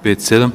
5-7.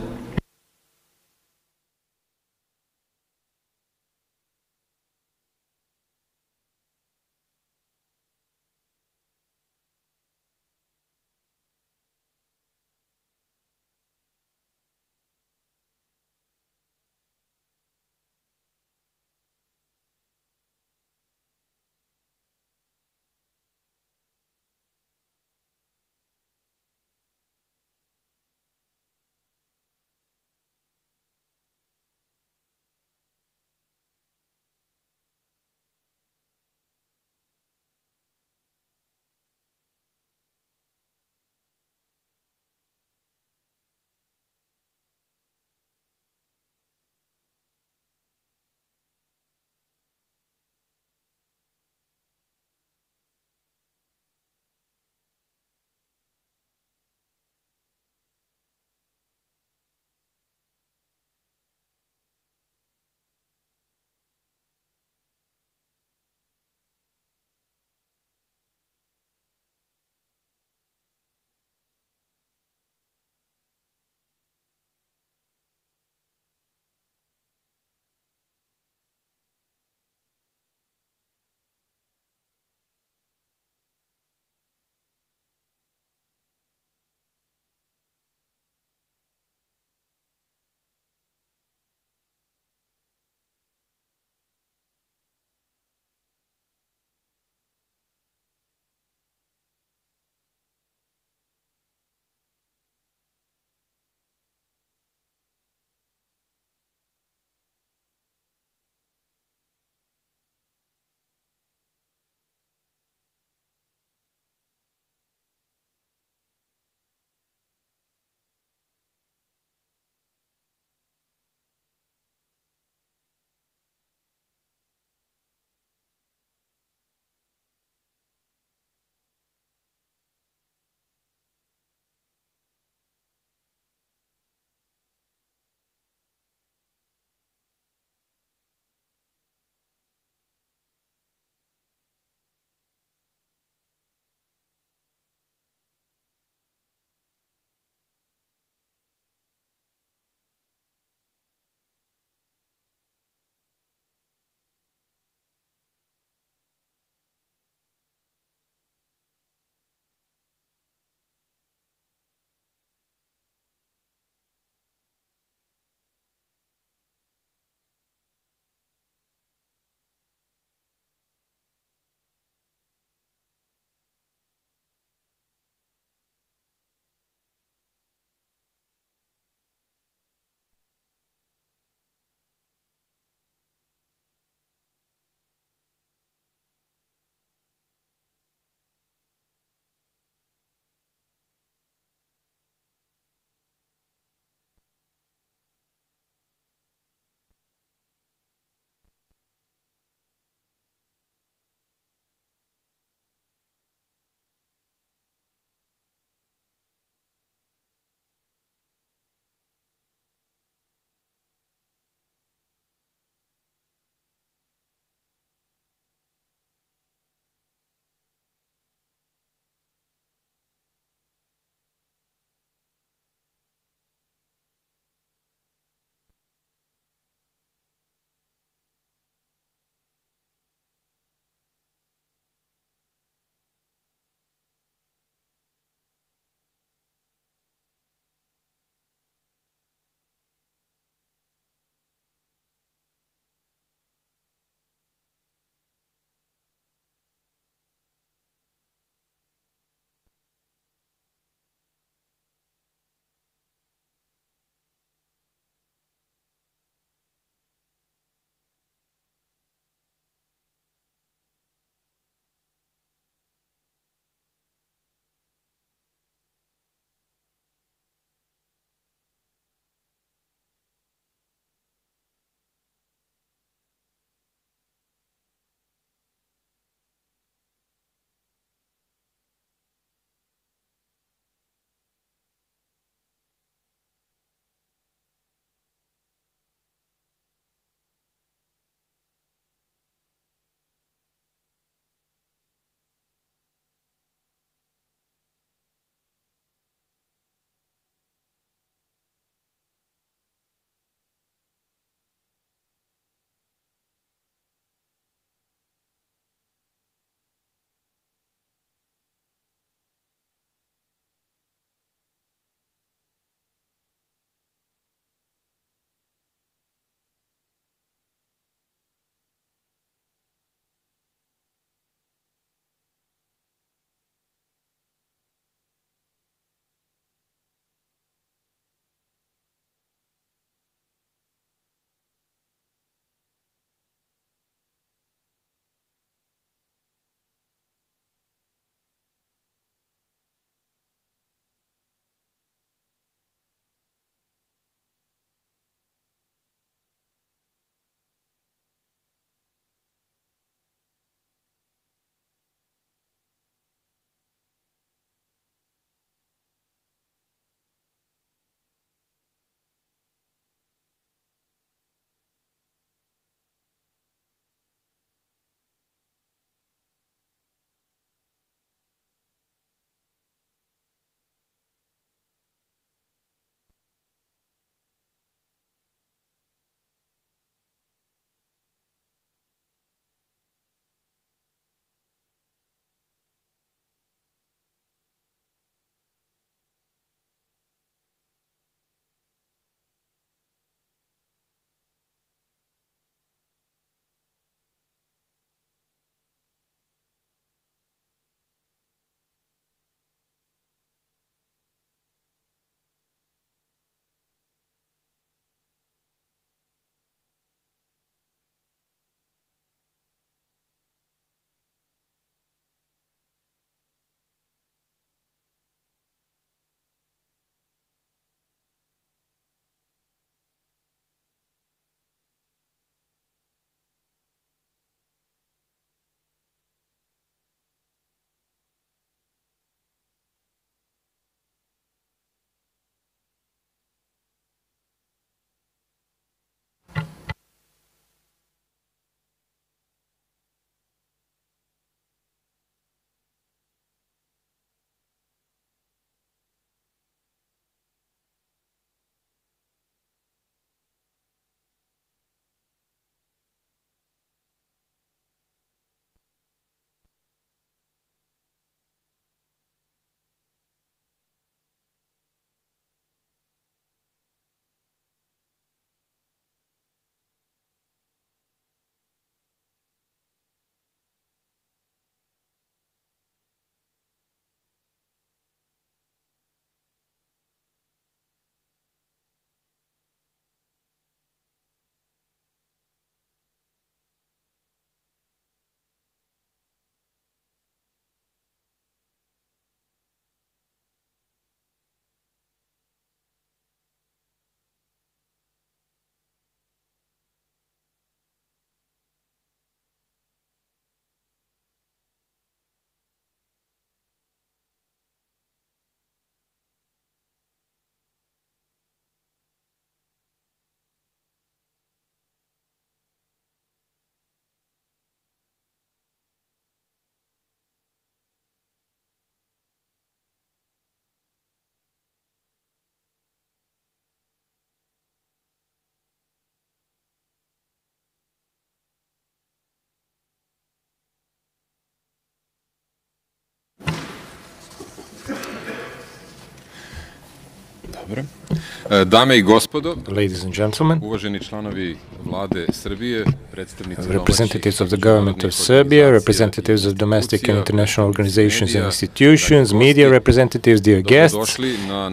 Dame I gospodo, ladies and gentlemen, uvaženi članovi Vlade Srbije, predstavnici representatives of the government of Serbia, representatives of domestic and international organizations and institutions, media representatives, dear guests,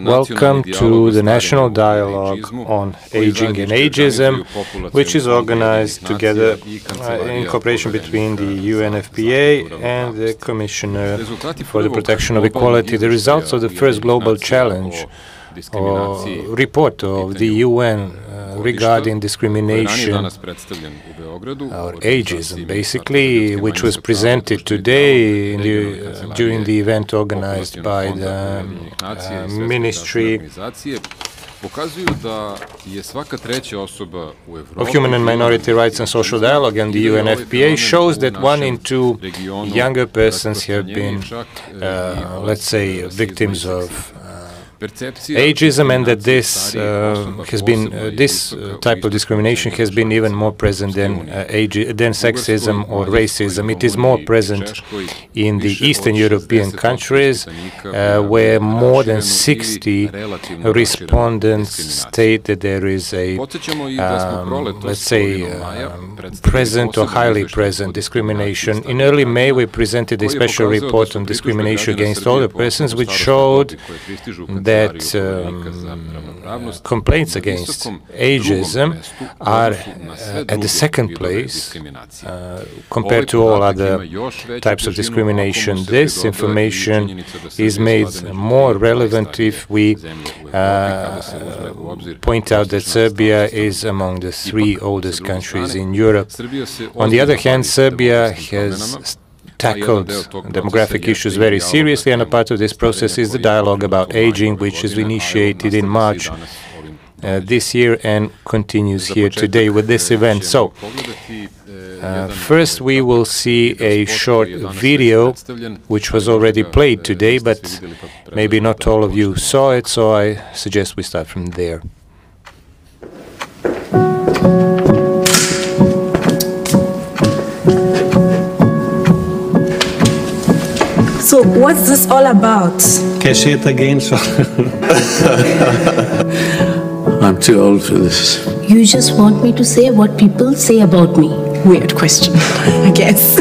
welcome to the National Dialogue on Aging and Ageism, which is organized together in cooperation between the UNFPA and the Commissioner for the Protection of Equality. The results of the first global challenge or report of the UN regarding discrimination or ageism, basically, which was presented today during the event organized by the Ministry of Human and Minority Rights and Social Dialogue and the UNFPA shows that 1 in 2 younger persons have been, let's say, victims of ageism, and that this this type of discrimination has been even more present than sexism or racism. It is more present in the Eastern European countries, where more than 60 respondents state that there is a, let's say, present or highly present discrimination. In early May, we presented a special report on discrimination against older persons, which showed that complaints against ageism are at the second place compared to all other types of discrimination. This information is made more relevant if we point out that Serbia is among the 3 oldest countries in Europe. On the other hand, Serbia has tackled demographic issues very seriously, and a part of this process is the dialogue about aging, which is initiated in March this year and continues here today with this event. So, first we will see a short video, which was already played today, but maybe not all of you saw it, so I suggest we start from there. So what's this all about? I'm too old for this. You just want me to say what people say about me. Weird question, I guess.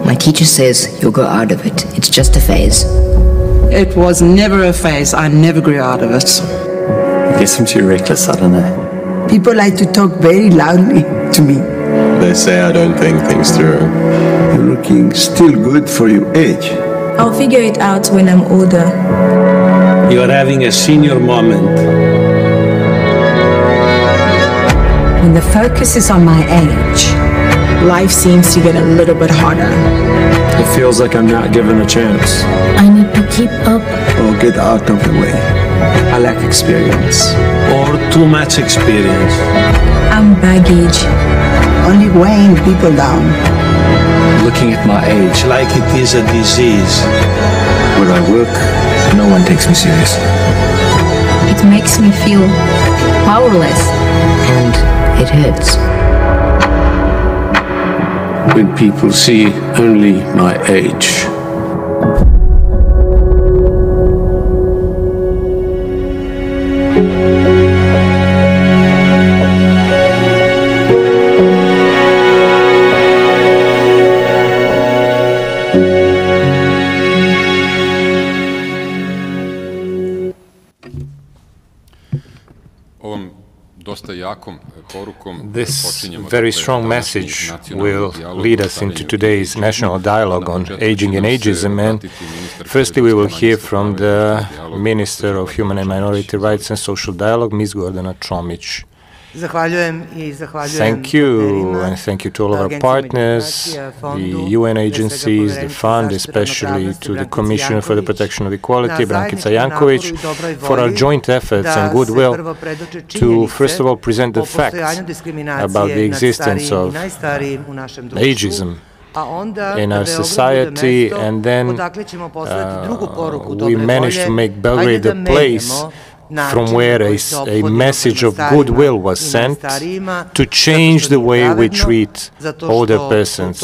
My teacher says you'll grow out of it. It's just a phase. It was never a phase. I never grew out of it. I guess I'm too reckless, I don't know. People like to talk very loudly to me. They say I don't think things through. You're looking still good for your age. I'll figure it out when I'm older. You're having a senior moment. When the focus is on my age, life seems to get a little bit harder. It feels like I'm not given a chance. I need to keep up. Or get out of the way. I lack experience. Or too much experience. I'm baggage. Only weighing people down. Looking at my age like it is a disease. Where I work, no one takes me seriously. It makes me feel powerless. And it hurts. When people see only my age. This very strong message will lead us into today's national dialogue on aging and ageism. And firstly, we will hear from the Minister of Human and Minority Rights and Social Dialogue, Ms. Gordana Čomić. Thank you, and thank you to all of our partners, the UN agencies, the fund, especially to the Commissioner for the Protection of Equality, Brankica Janković, for our joint efforts and goodwill to, first of all, present the facts about the existence of ageism in our society, and then we managed to make Belgrade a place from where a message of goodwill was sent to change the way we treat older persons,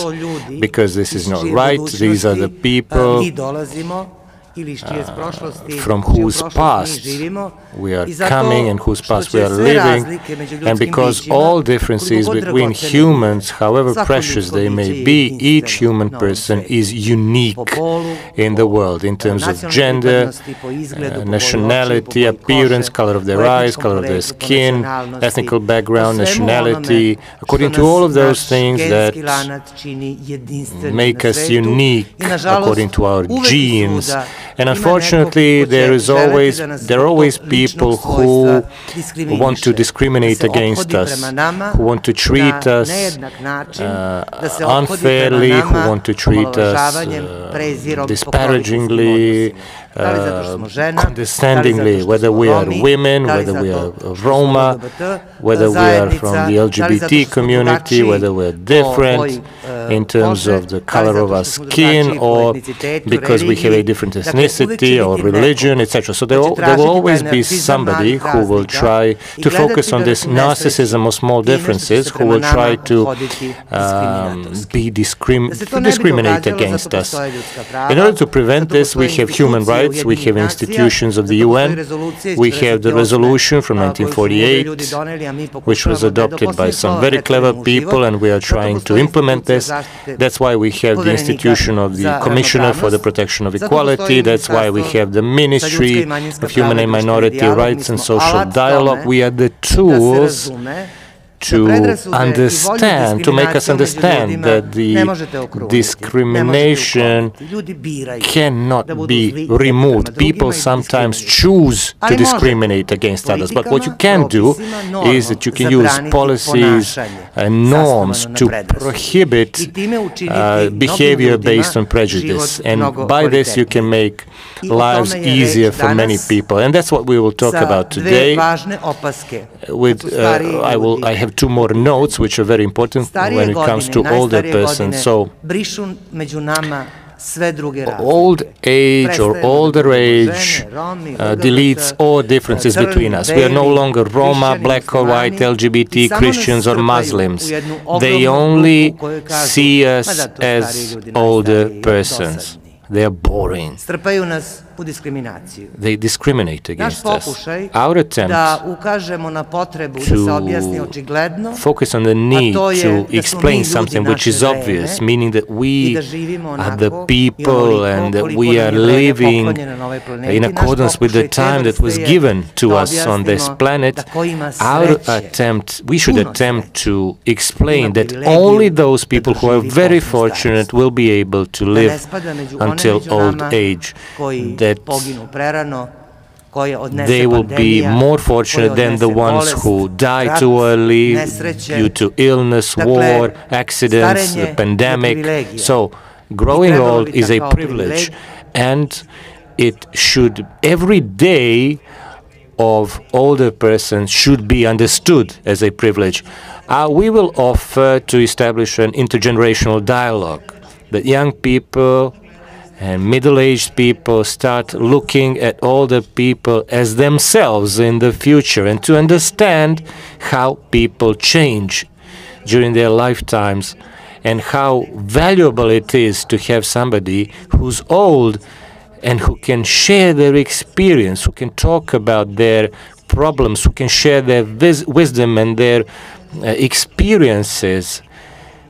because this is not right. These are the people from whose past we are coming and whose past we are living, and because all differences between humans, however precious they may be, each human person is unique in the world in terms of gender, nationality, appearance, color of their eyes, color of their skin, ethnical background, nationality, according to all of those things that make us unique according to our genes. And unfortunately, there are always people who want to discriminate against us, who want to treat us unfairly, who want to treat us disparagingly, condescendingly, whether we are women, whether we are Roma, whether we are from the LGBT community, whether we're different in terms of the color of our skin, or because we have a different ethnicity or religion, etc. So there will always be somebody who will try to focus on this narcissism of small differences, who will try to discriminate against us. In order to prevent this, we have human rights. We have institutions of the UN. We have the resolution from 1948, which was adopted by some very clever people, and we are trying to implement this. That's why we have the institution of the Commissioner for the Protection of Equality. That's why we have the Ministry of Human and Minority Rights and Social Dialogue. We are the tools to understand, to make us understand that the discrimination cannot be removed. People sometimes choose to discriminate against others, but what you can do is that you can use policies and norms to prohibit behavior based on prejudice, and by this you can make lives easier for many people. And that's what we will talk about today. I have two more notes which are very important when it comes to older persons. So old age or older age deletes all differences between us. We are no longer Roma, black or white, LGBT, Christians or Muslims. They only see us as older persons. They are boring. They discriminate against us. Our attempt to focus on the need to explain something which is obvious, meaning that we are the people and that we are living in accordance with the time that was given to us on this planet, we should attempt to explain that only those people who are very fortunate will be able to live until old age. That they will be more fortunate than the ones who die too early due to illness, war, accidents, the pandemic. So, growing old is a privilege, and it should, every day of older persons should be understood as a privilege. We will offer to establish an intergenerational dialogue that young people and middle-aged people start looking at older people as themselves in the future, and to understand how people change during their lifetimes and how valuable it is to have somebody who's old and who can share their experience, who can talk about their problems, who can share their wisdom and their experiences,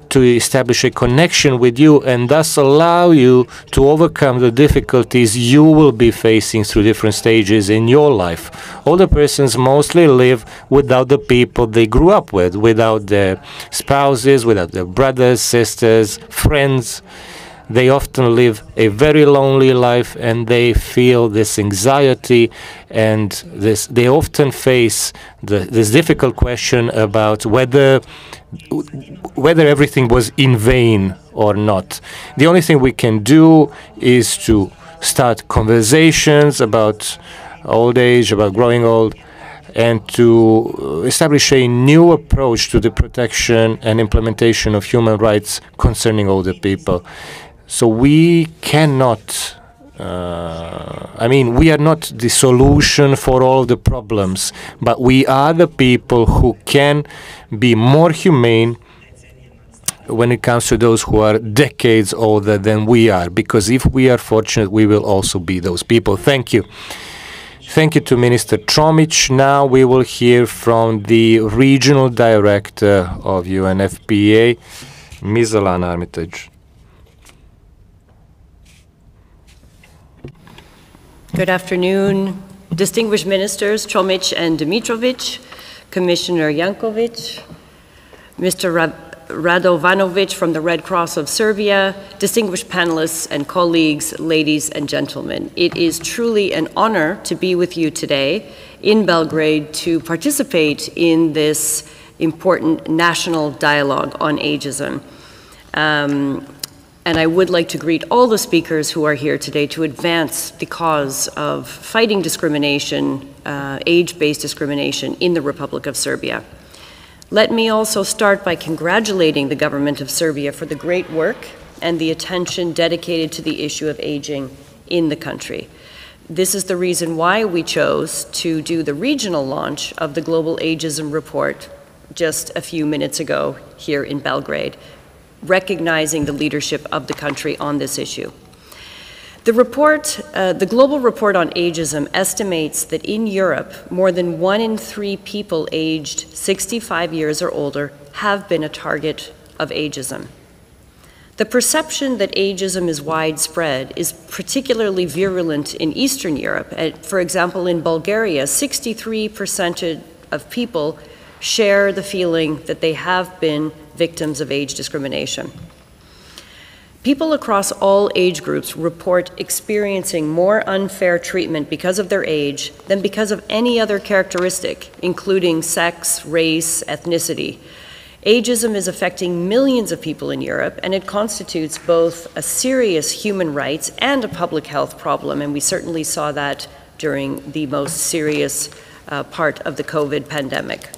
to establish a connection with you and thus allow you to overcome the difficulties you will be facing through different stages in your life. Older persons mostly live without the people they grew up with, without their spouses, without their brothers, sisters, friends. They often live a very lonely life, and they feel this anxiety, and they often face this difficult question about whether everything was in vain or not. The only thing we can do is to start conversations about old age, about growing old, and to establish a new approach to the protection and implementation of human rights concerning older people. So we cannot, we are not the solution for all the problems, but we are the people who can be more humane, when it comes to those who are decades older than we are, because if we are fortunate, we will also be those people. Thank you. Thank you to Minister Čomić. Now we will hear from the Regional Director of UNFPA, Ms. Alana Armitage. Good afternoon, distinguished ministers Čomić and Dimitrovic, Commissioner Jankovic, Mr. Radovanovic from the Red Cross of Serbia, distinguished panelists and colleagues, ladies and gentlemen. It is truly an honor to be with you today in Belgrade to participate in this important national dialogue on ageism. And I would like to greet all the speakers who are here today to advance the cause of fighting discrimination, age-based discrimination in the Republic of Serbia. Let me also start by congratulating the government of Serbia for the great work and the attention dedicated to the issue of aging in the country. This is the reason why we chose to do the regional launch of the Global Ageism Report just a few minutes ago here in Belgrade, recognizing the leadership of the country on this issue. The report, the Global Report on Ageism, estimates that in Europe, more than 1 in 3 people aged 65 years or older have been a target of ageism. The perception that ageism is widespread is particularly virulent in Eastern Europe. For example, in Bulgaria, 63% of people share the feeling that they have been victims of age discrimination. People across all age groups report experiencing more unfair treatment because of their age than because of any other characteristic, including sex, race, ethnicity. Ageism is affecting millions of people in Europe, and it constitutes both a serious human rights and a public health problem, and we certainly saw that during the most serious part of the COVID pandemic.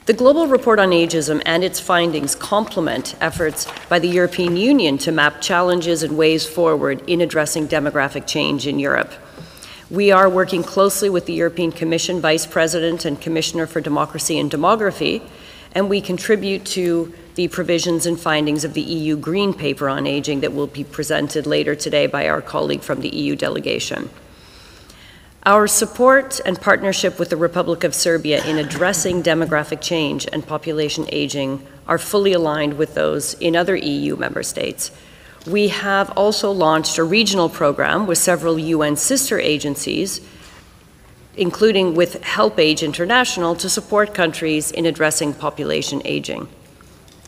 The Global Report on Ageism and its findings complement efforts by the European Union to map challenges and ways forward in addressing demographic change in Europe. We are working closely with the European Commission Vice President and Commissioner for Democracy and Demography, and we contribute to the provisions and findings of the EU Green Paper on Aging that will be presented later today by our colleague from the EU delegation. Our support and partnership with the Republic of Serbia in addressing demographic change and population aging are fully aligned with those in other EU member states. We have also launched a regional program with several UN sister agencies, including with Help Age International, to support countries in addressing population aging.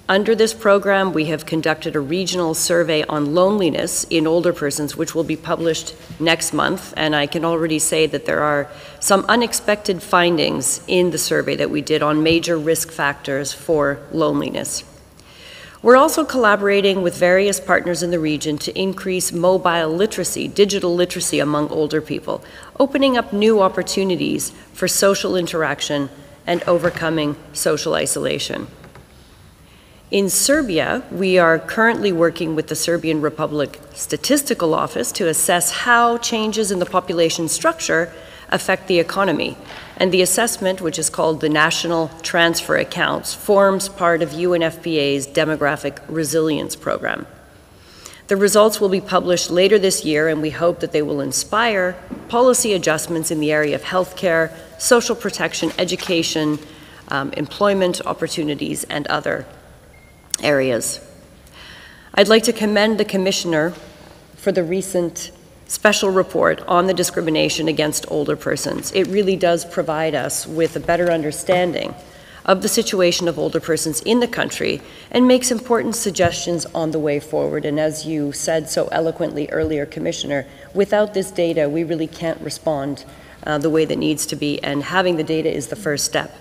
Under this program, we have conducted a regional survey on loneliness in older persons, which will be published next month, and I can already say that there are some unexpected findings in the survey that we did on major risk factors for loneliness. We're also collaborating with various partners in the region to increase mobile literacy, digital literacy among older people, opening up new opportunities for social interaction and overcoming social isolation. In Serbia, we are currently working with the Serbian Republic Statistical Office to assess how changes in the population structure affect the economy. And the assessment, which is called the National Transfer Accounts, forms part of UNFPA's Demographic Resilience Program. The results will be published later this year, and we hope that they will inspire policy adjustments in the area of healthcare, social protection, education, employment opportunities, and other areas. I'd like to commend the Commissioner for the recent special report on the discrimination against older persons. It really does provide us with a better understanding of the situation of older persons in the country and makes important suggestions on the way forward. And as you said so eloquently earlier, Commissioner, without this data, we really can't respond the way that needs to be, and having the data is the first step.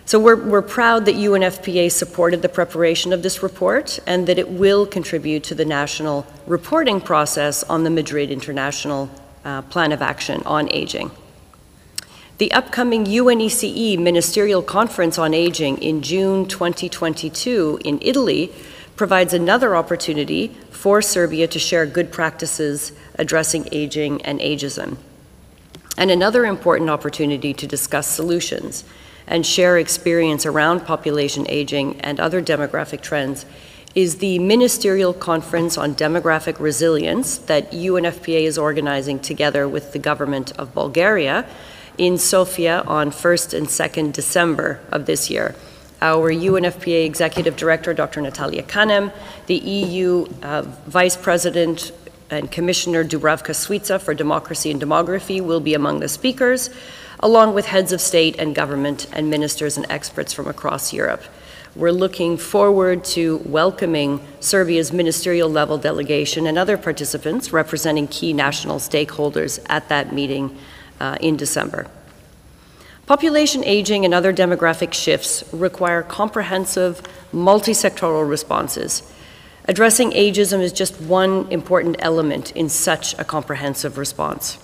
So we're proud that UNFPA supported the preparation of this report and that it will contribute to the national reporting process on the Madrid International Plan of Action on Aging. The upcoming UNECE Ministerial Conference on Aging in June 2022 in Italy provides another opportunity for Serbia to share good practices addressing aging and ageism, and another important opportunity to discuss solutions. and share experience around population aging and other demographic trends is the Ministerial Conference on Demographic Resilience that UNFPA is organizing together with the government of Bulgaria in Sofia on 1st and 2nd December of this year. Our UNFPA Executive Director, Dr. Natalia Kanem, the EU Vice President and Commissioner Dubravka Suica for Democracy and Demography will be among the speakers, along with heads of state and government and ministers and experts from across Europe. We're looking forward to welcoming Serbia's ministerial level delegation and other participants representing key national stakeholders at that meeting in December. Population aging and other demographic shifts require comprehensive, multi-sectoral responses. Addressing ageism is just one important element in such a comprehensive response.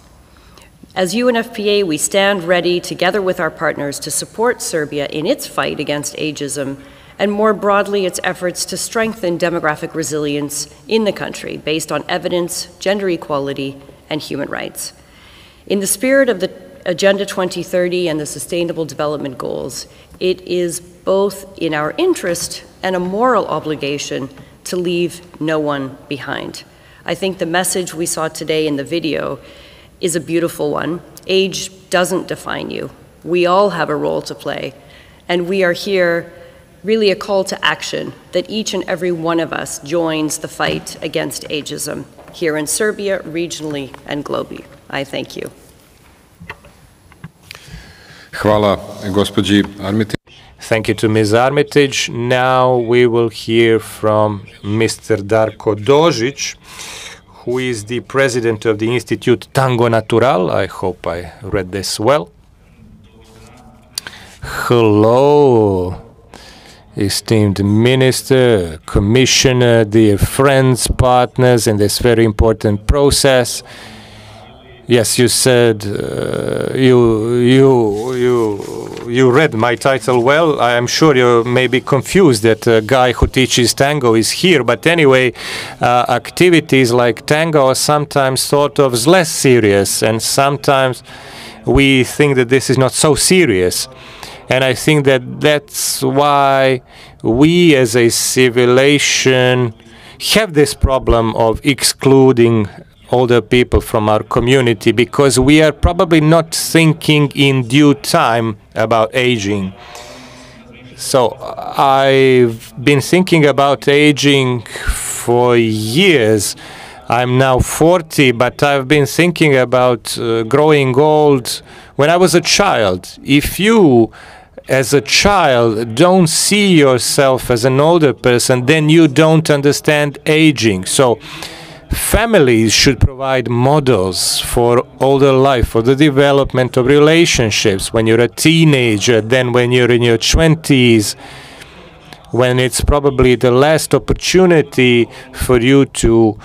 As UNFPA, we stand ready, together with our partners, to support Serbia in its fight against ageism and more broadly its efforts to strengthen demographic resilience in the country based on evidence, gender equality, and human rights. In the spirit of the Agenda 2030 and the Sustainable Development Goals, it is both in our interest and a moral obligation to leave no one behind. I think the message we saw today in the video is a beautiful one. Age doesn't define you. We all have a role to play, and we are here really a call to action that each and every one of us joins the fight against ageism here in Serbia, regionally, and globally. I thank you. Hvala, gospođi Armitage. Thank you to Ms. Armitage. Now we will hear from Mr. Darko Dožić, who is the president of the Institute Tango Natural. I hope I read this well. Hello, esteemed minister, commissioner, dear friends, partners in this very important process. Yes, you said you read my title well. I am sure you may be confused that a guy who teaches tango is here. But anyway, activities like tango are sometimes thought of as less serious, and sometimes we think that this is not so serious. And I think that that's why we as a civilization have this problem of excluding older people from our community, because we are probably not thinking in due time about aging. So I've been thinking about aging for years. I'm now 40, but I've been thinking about growing old when I was a child. If you, as a child, don't see yourself as an older person, then you don't understand aging. So families should provide models for older life, for the development of relationships when you're a teenager, then when you're in your 20s, when it's probably the last opportunity for you to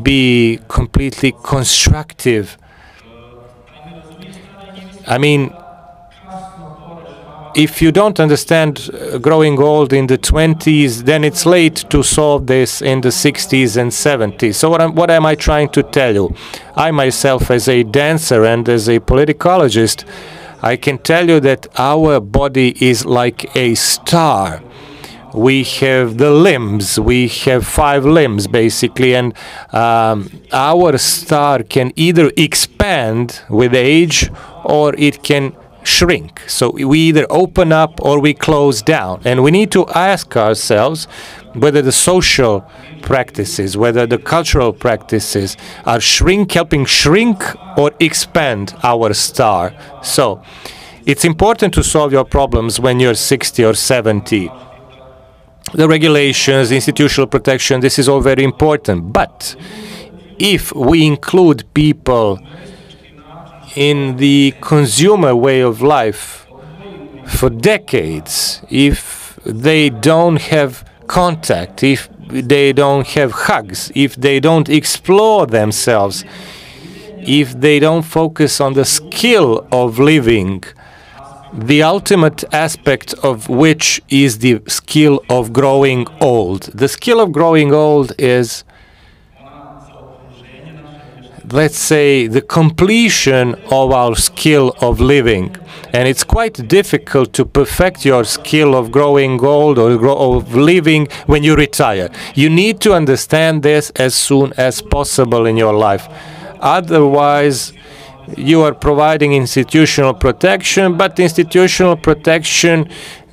be completely constructive. I mean, if you don't understand growing old in the 20s, then it's late to solve this in the 60s and 70s. So what am I trying to tell you? I myself, as a dancer and as a politicologist, I can tell you that our body is like a star. We have the limbs, we have 5 limbs basically, and our star can either expand with age or it can shrink. So we either open up or we close down. And we need to ask ourselves whether the social practices, whether the cultural practices are helping shrink or expand our star. So it's important to solve your problems when you're 60 or 70. The regulations, institutional protection, this is all very important. But if we include people in the consumer way of life for decades, if they don't have contact, if they don't have hugs, if they don't explore themselves, if they don't focus on the skill of living, the ultimate aspect of which is the skill of growing old. The skill of growing old is, let's say, the completion of our skill of living. And it's quite difficult to perfect your skill of growing old or of living when you retire. You need to understand this as soon as possible in your life. Otherwise, you are providing institutional protection, but institutional protection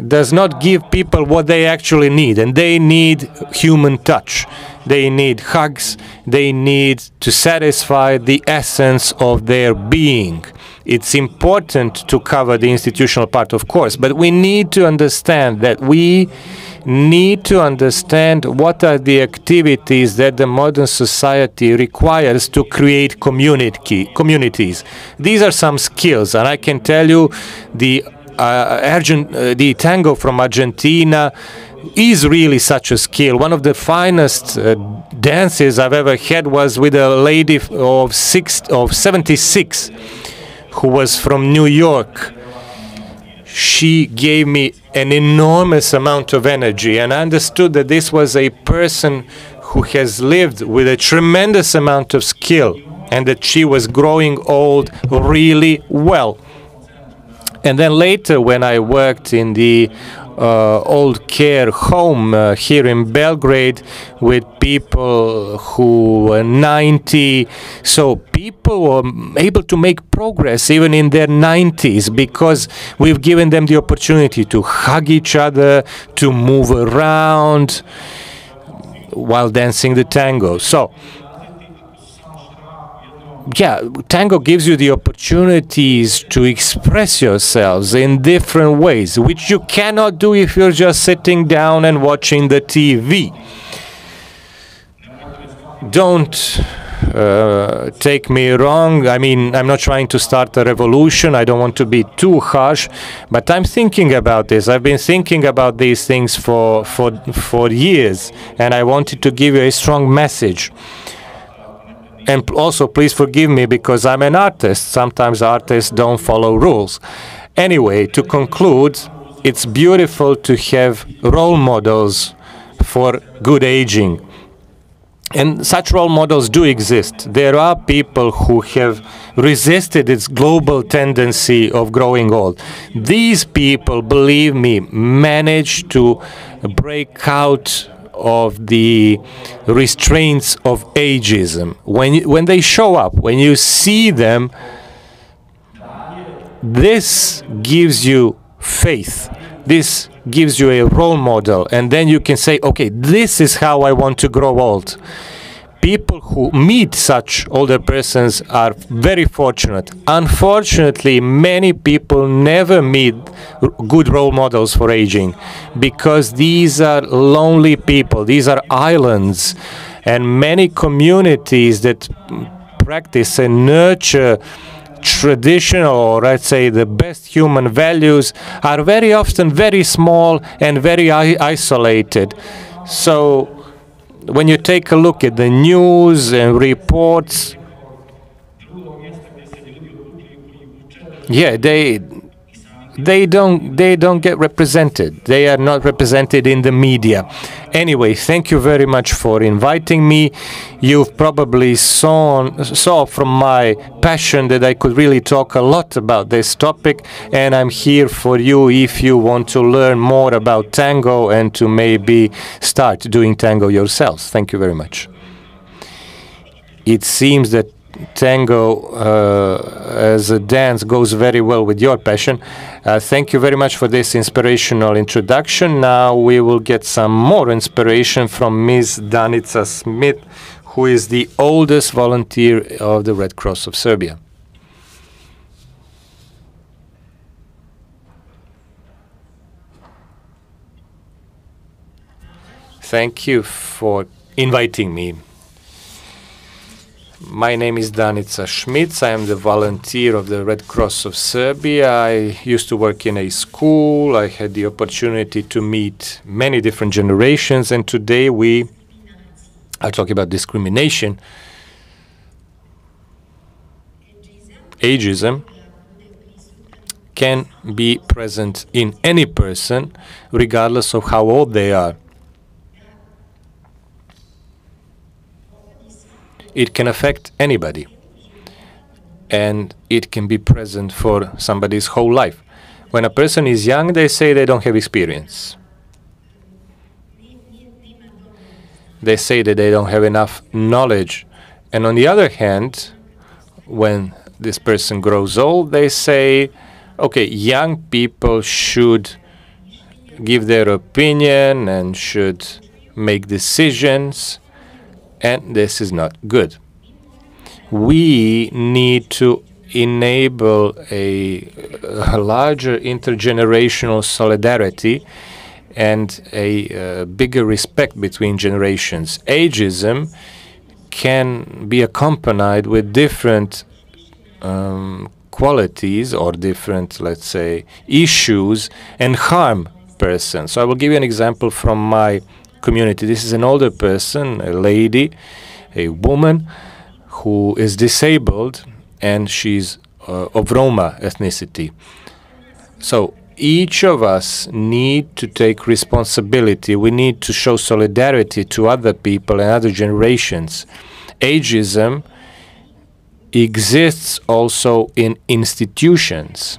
does not give people what they actually need, and they need human touch. They need hugs. They need to satisfy the essence of their being. It's important to cover the institutional part, of course, but we need to understand that we need to understand what are the activities that the modern society requires to create communities. These are some skills, and I can tell you the tango from Argentina is really such a skill. One of the finest dances I've ever had was with a lady of 76 who was from New York. She gave me an enormous amount of energy, and I understood that this was a person who has lived with a tremendous amount of skill, and that she was growing old really well. And then later, when I worked in the old care home here in Belgrade with people who were 90, so people were able to make progress even in their 90s because we've given them the opportunity to hug each other, to move around while dancing the tango. So yeah, tango gives you the opportunities to express yourselves in different ways, which you cannot do if you're just sitting down and watching the TV. Don't take me wrong. I mean, I'm not trying to start a revolution. I don't want to be too harsh, but I'm thinking about this. I've been thinking about these things for years, and I wanted to give you a strong message. And also, please forgive me because I'm an artist. Sometimes artists don't follow rules. Anyway, to conclude, it's beautiful to have role models for good aging. And such role models do exist. There are people who have resisted its global tendency of growing old. These people, believe me, manage to break out of the restraints of ageism. When they show up, when you see them, this gives you faith. This gives you a role model, and then you can say, okay, this is how I want to grow old. People who meet such older persons are very fortunate. Unfortunately, many people never meet good role models for aging because these are lonely people. These are islands, and many communities that practice and nurture traditional, or let's say the best human values, are very often very small and very isolated. So when you take a look at the news and reports, yeah, they don't get represented. They are not represented in the media. Anyway, thank you very much for inviting me. You've probably saw from my passion that I could really talk a lot about this topic, and I'm here for you if you want to learn more about tango and to maybe start doing tango yourselves. Thank you very much. It seems that tango as a dance goes very well with your passion. Thank you very much for this inspirational introduction. Now we will get some more inspiration from Ms. Danica Smith, who is the oldest volunteer of the Red Cross of Serbia. Thank you for inviting me. My name is Danica Schmitz. I am the volunteer of the Red Cross of Serbia. I used to work in a school. I had the opportunity to meet many different generations, and today we are talking about discrimination, ageism can be present in any person, regardless of how old they are. It can affect anybody, and it can be present for somebody's whole life. When a person is young, they say they don't have experience. They say that they don't have enough knowledge. And on the other hand, when this person grows old, they say, okay, young people should give their opinion and should make decisions, and this is not good. We need to enable a larger intergenerational solidarity and a bigger respect between generations. Ageism can be accompanied with different qualities or different, let's say, issues and harm persons. So I will give you an example from my community. This is an older person, a lady, a woman who is disabled, and she's of Roma ethnicity. So each of us need to take responsibility. We need to show solidarity to other people and other generations. Ageism exists also in institutions.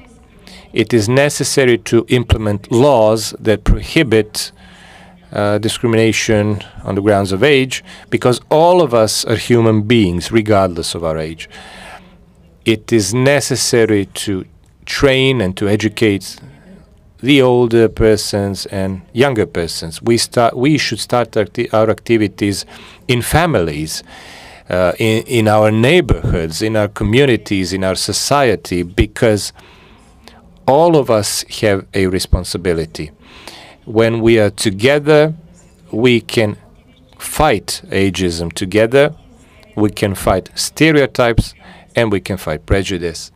It is necessary to implement laws that prohibit discrimination on the grounds of age, because all of us are human beings, regardless of our age. It is necessary to train and to educate the older persons and younger persons. We should start our activities in families, in our neighborhoods, in our communities, in our society, because all of us have a responsibility. When we are together, we can fight ageism together, we can fight stereotypes, and we can fight prejudice.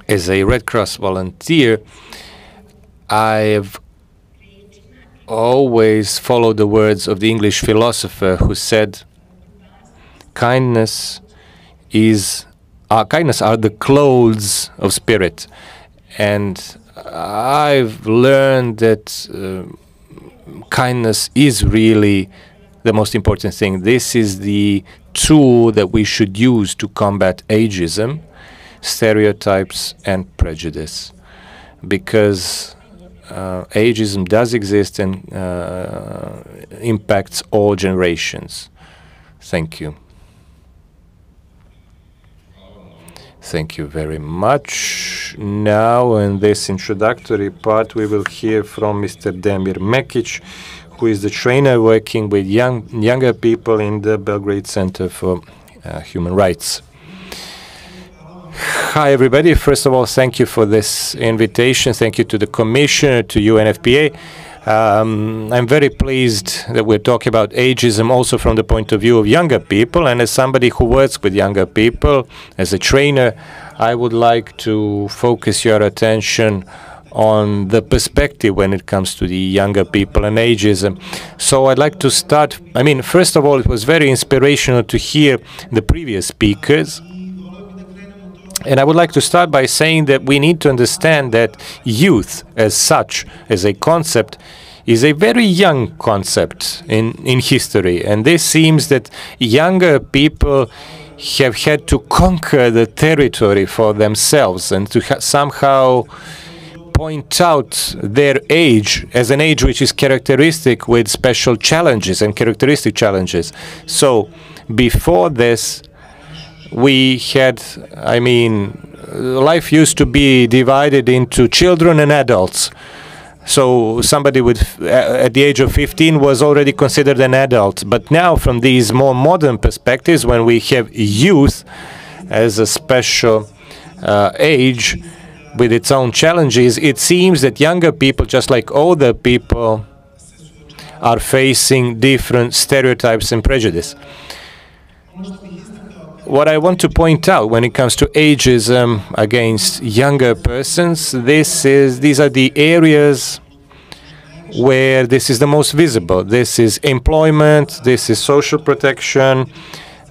As a Red Cross volunteer, I've always followed the words of the English philosopher who said, kindness are the clothes of spirit. And I've learned that kindness is really the most important thing. This is the tool that we should use to combat ageism, stereotypes, and prejudice. Because ageism does exist and impacts all generations. Thank you. Thank you very much. Now, in this introductory part, we will hear from Mr. Demir Mekic, who is the trainer working with younger people in the Belgrade Center for Human Rights. Hi, everybody. First of all, thank you for this invitation. Thank you to the Commissioner, to UNFPA. I'm very pleased that we're talking about ageism also from the point of view of younger people. And as somebody who works with younger people, as a trainer, I would like to focus your attention on the perspective when it comes to the younger people and ageism. So I'd like to start, first of all, it was very inspirational to hear the previous speakers. And I would like to start by saying that we need to understand that youth as such, as a concept, is a very young concept in history. And this seems that younger people have had to conquer the territory for themselves and to somehow point out their age as an age which is characteristic with special challenges and characteristic challenges. So before this, we had, life used to be divided into children and adults. So somebody at the age of 15 was already considered an adult. But now, from these more modern perspectives, when we have youth as a special age with its own challenges, it seems that younger people, just like older people, are facing different stereotypes and prejudice. What I want to point out when it comes to ageism against younger persons, these are the areas where this is the most visible. This is employment, this is social protection,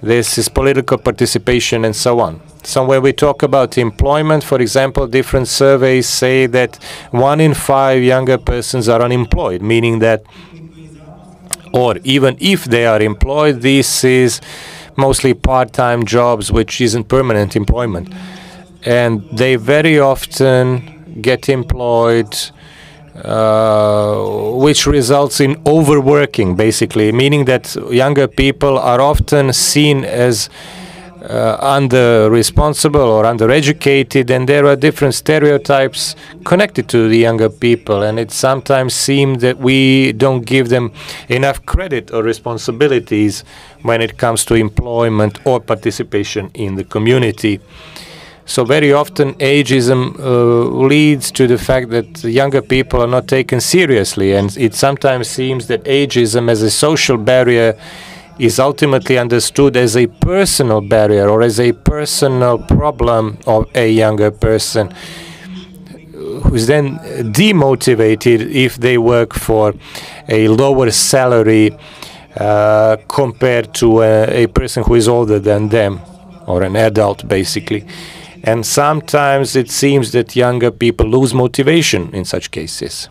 this is political participation, and so on. So when we talk about employment, for example, different surveys say that 1 in 5 younger persons are unemployed, meaning that, or even if they are employed, this is mostly part-time jobs, which isn't permanent employment. And they very often get employed, which results in overworking, basically, meaning that younger people are often seen as under-responsible or undereducated, and there are different stereotypes connected to the younger people, and it sometimes seems that we don't give them enough credit or responsibilities when it comes to employment or participation in the community. So very often ageism leads to the fact that younger people are not taken seriously, and it sometimes seems that ageism as a social barrier is ultimately understood as a personal barrier or as a personal problem of a younger person, who is then demotivated if they work for a lower salary compared to a person who is older than them, or an adult, basically. And sometimes it seems that younger people lose motivation in such cases.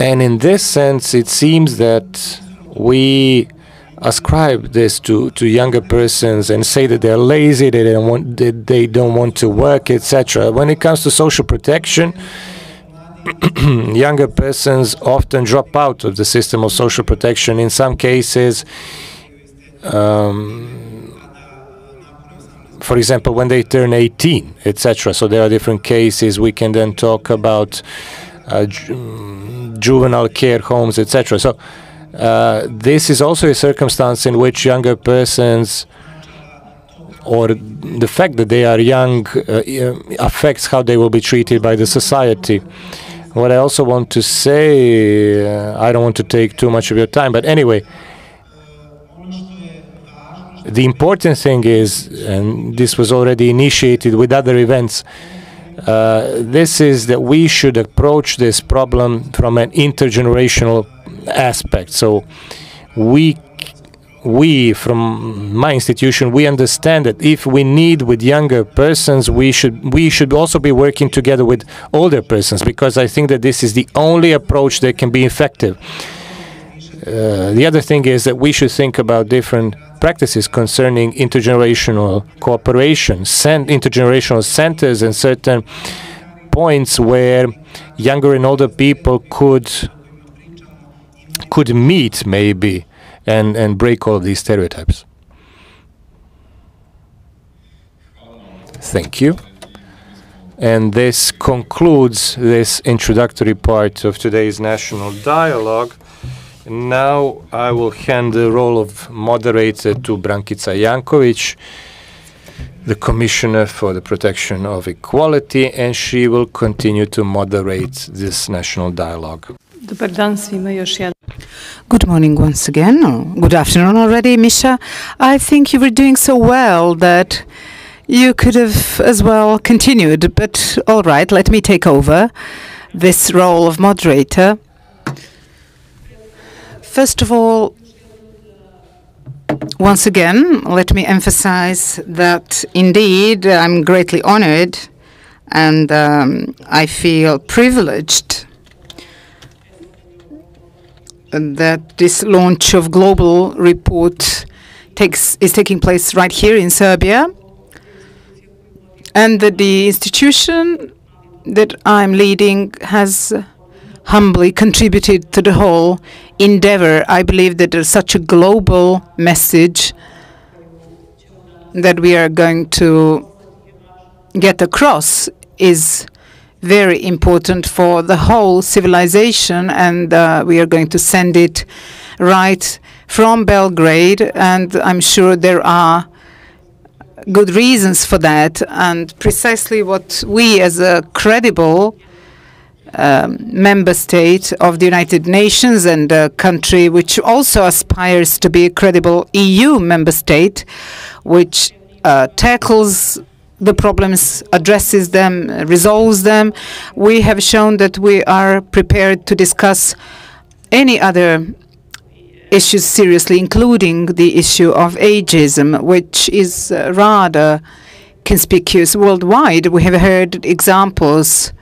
And in this sense, it seems that we ascribe this to younger persons and say that they're lazy, they don't want to work, etc. When it comes to social protection, younger persons often drop out of the system of social protection. In some cases, for example, when they turn 18, etc. So there are different cases. We can then talk about juvenile care homes, etc. So this is also a circumstance in which younger persons, or the fact that they are young, affects how they will be treated by the society. What I also want to say, I don't want to take too much of your time, but anyway, the important thing is, and this was already initiated with other events, this is that we should approach this problem from an intergenerational aspect. So we from my institution, we understand that if we need with younger persons, we should also be working together with older persons, because I think that this is the only approach that can be effective. The other thing is that we should think about different practices concerning intergenerational cooperation, intergenerational centers, and certain points where younger and older people could meet, maybe, and break all of these stereotypes. Thank you. And this concludes this introductory part of today's national dialogue. Now I will hand the role of moderator to Brankica Jankovic, the Commissioner for the Protection of Equality, and she will continue to moderate this national dialogue. Good morning once again, or good afternoon already, Misha. I think you were doing so well that you could have as well continued, but all right, let me take over this role of moderator. First of all, once again, let me emphasize that indeed I'm greatly honored and I feel privileged that this launch of global report is taking place right here in Serbia, and that the institution that I'm leading has humbly contributed to the whole endeavor. I believe that there's such a global message that we are going to get across is very important for the whole civilization, and we are going to send it right from Belgrade, and I'm sure there are good reasons for that, and precisely what we as a credible member state of the United Nations and a country which also aspires to be a credible EU member state, which tackles the problems, addresses them, resolves them. We have shown that we are prepared to discuss any other issues seriously, including the issue of ageism, which is rather conspicuous worldwide. We have heard examples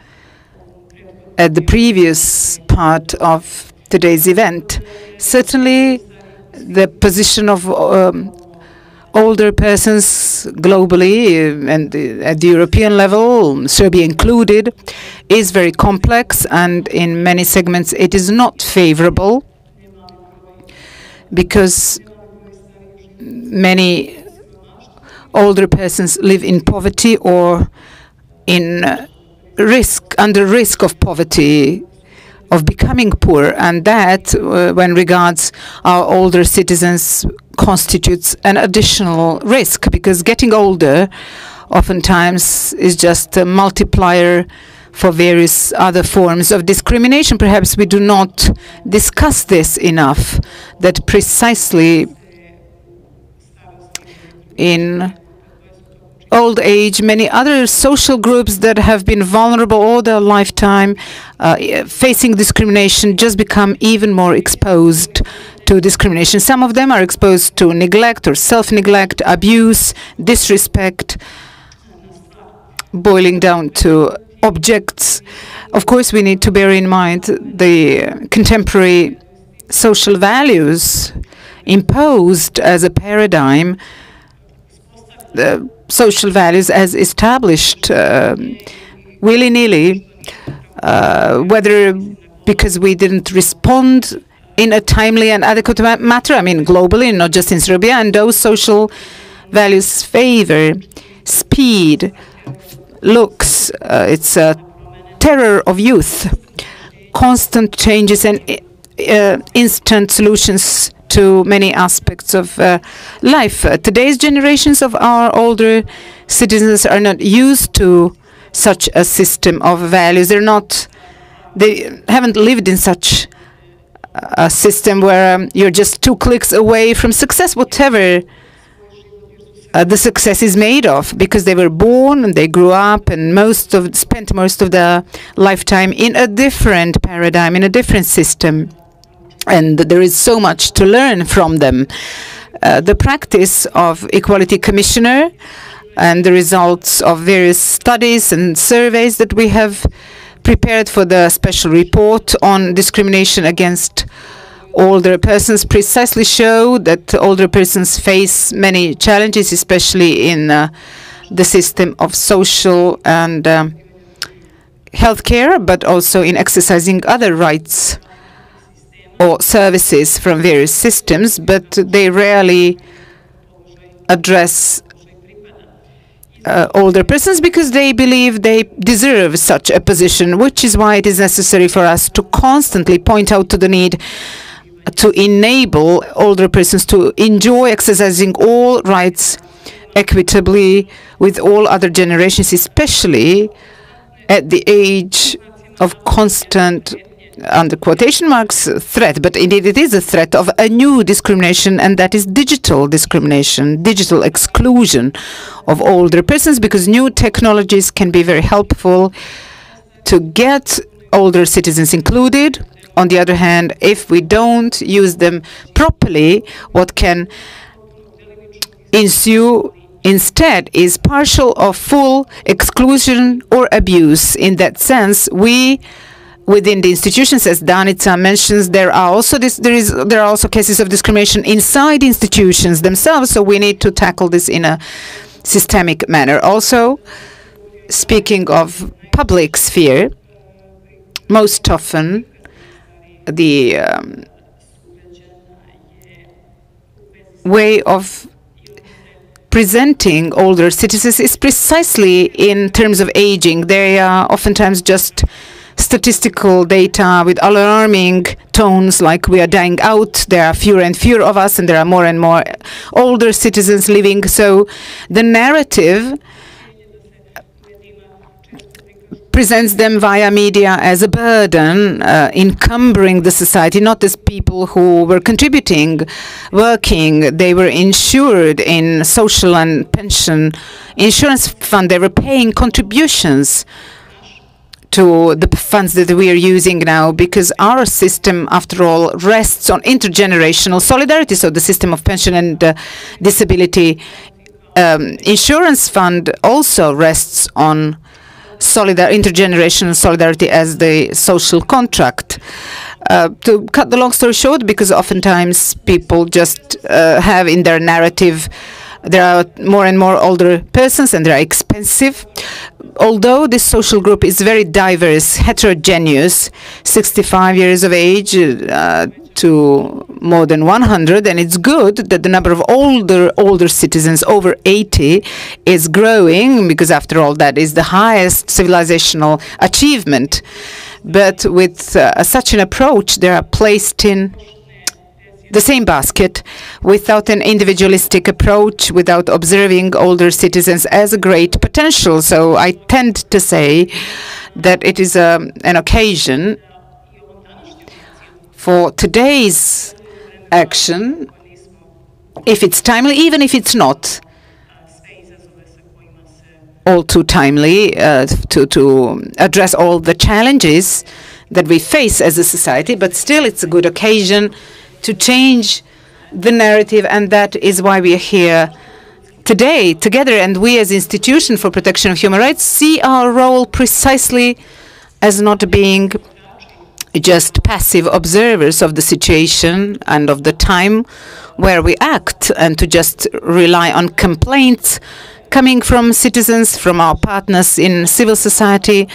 at the previous part of today's event. Certainly, the position of older persons globally and at the European level, Serbia included, is very complex, and in many segments it is not favorable because many older persons live in poverty or in under risk of poverty, of becoming poor, and that, when regards our older citizens, constitutes an additional risk, because getting older oftentimes is just a multiplier for various other forms of discrimination. Perhaps we do not discuss this enough, that precisely in old age, many other social groups that have been vulnerable all their lifetime, facing discrimination, just become even more exposed to discrimination. Some of them are exposed to neglect or self-neglect, abuse, disrespect, boiling down to objects. Of course, we need to bear in mind the contemporary social values imposed as a paradigm, the social values as established willy-nilly, whether because we didn't respond in a timely and adequate manner, I mean globally, not just in Serbia, and those social values favor speed, looks, it's a terror of youth, constant changes and instant solutions to many aspects of life. Today's generations of our older citizens are not used to such a system of values. They haven't lived in such a system where you're just 2 clicks away from success, whatever the success is made of, because they were born and they grew up and spent most of their lifetime in a different paradigm, in a different system. And there is so much to learn from them. The practice of Equality Commissioner and the results of various studies and surveys that we have prepared for the special report on discrimination against older persons precisely show that older persons face many challenges, especially in the system of social and healthcare, but also in exercising other rights or services from various systems, but they rarely address older persons because they believe they deserve such a position, which is why it is necessary for us to constantly point out to the need to enable older persons to enjoy exercising all rights equitably with all other generations, especially at the age of constant, under quotation marks, threat, but indeed it is a threat of a new discrimination, and that is digital discrimination, digital exclusion of older persons, because new technologies can be very helpful to get older citizens included. On the other hand, if we don't use them properly, what can ensue instead is partial or full exclusion or abuse. In that sense, we within the institutions, as Danica mentions, there are also cases of discrimination inside institutions themselves. So we need to tackle this in a systemic manner. Also, speaking of public sphere, most often the way of presenting older citizens is precisely in terms of aging. They are oftentimes just statistical data with alarming tones, like we are dying out, there are fewer and fewer of us, and there are more and more older citizens living. So the narrative presents them via media as a burden, encumbering the society, not as people who were contributing, working. They were insured in social and pension insurance fund. They were paying contributions to the funds that we are using now, because our system, after all, rests on intergenerational solidarity. So the system of pension and disability insurance fund also rests on intergenerational solidarity as the social contract. To cut the long story short, because oftentimes people just have in their narrative There are more and more older persons, and they are expensive. Although this social group is very diverse, heterogeneous, 65 years of age to more than 100, and it's good that the number of older citizens over 80 is growing, because after all, that is the highest civilizational achievement. But with such an approach, they are placed in the same basket without an individualistic approach, without observing older citizens as a great potential. So I tend to say that it is an occasion for today's action, if it's timely, even if it's not all too timely, to address all the challenges that we face as a society, but still it's a good occasion to change the narrative, and that is why we are here today together. And we as Institution for Protection of Human Rights see our role precisely as not being just passive observers of the situation and of the time where we act, and to just rely on complaints coming from citizens, from our partners in civil society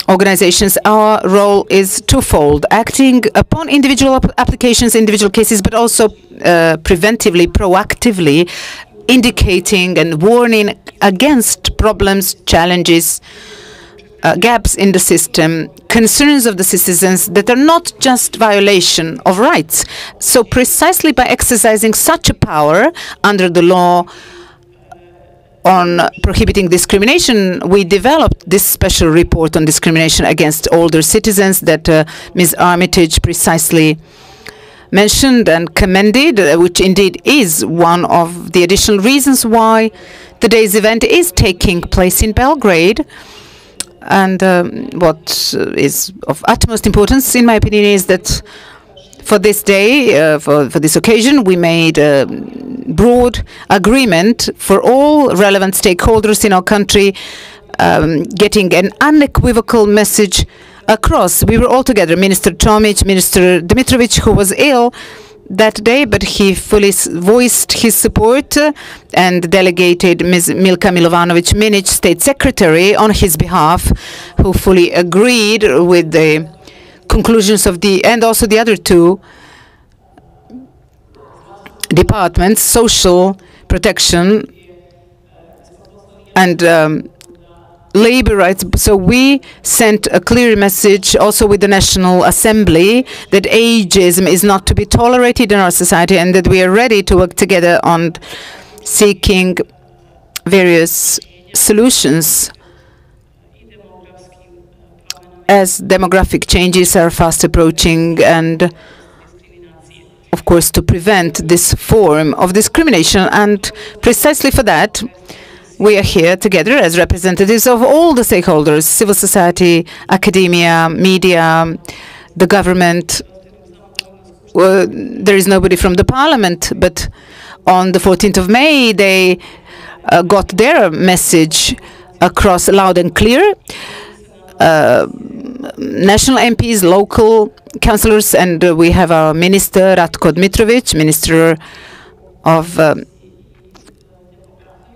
organizations. Our role is twofold: acting upon individual applications, individual cases, but also preventively, proactively indicating and warning against problems, challenges, gaps in the system, concerns of the citizens that are not just violation of rights. So precisely by exercising such a power under the law on prohibiting discrimination, we developed this special report on discrimination against older citizens that Ms. Armitage precisely mentioned and commended, which indeed is one of the additional reasons why today's event is taking place in Belgrade. And what is of utmost importance, in my opinion, is that for this day, for this occasion, we made a broad agreement for all relevant stakeholders in our country, getting an unequivocal message across. We were all together, Minister Tomic, Minister Dimitrovic, who was ill that day, but he fully voiced his support and delegated Ms. Milka Milovanovic-Minic, State Secretary, on his behalf, who fully agreed with the conclusions of and also the other two departments, social protection and labor rights. So we sent a clear message also with the National Assembly that ageism is not to be tolerated in our society, and that we are ready to work together on seeking various solutions as demographic changes are fast approaching, and of course to prevent this form of discrimination. And precisely for that, we are here together as representatives of all the stakeholders: civil society, academia, media, the government. Well, there is nobody from the parliament, but on the 14th of May, they got their message across loud and clear. National MPs, local councillors, and we have our Minister, Ratko Dmitrovic, Minister of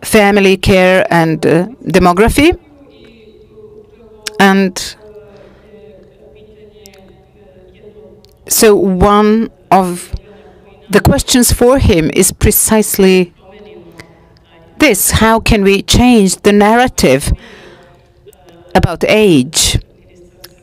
Family Care and Demography. And so one of the questions for him is precisely this: how can we change the narrative about age?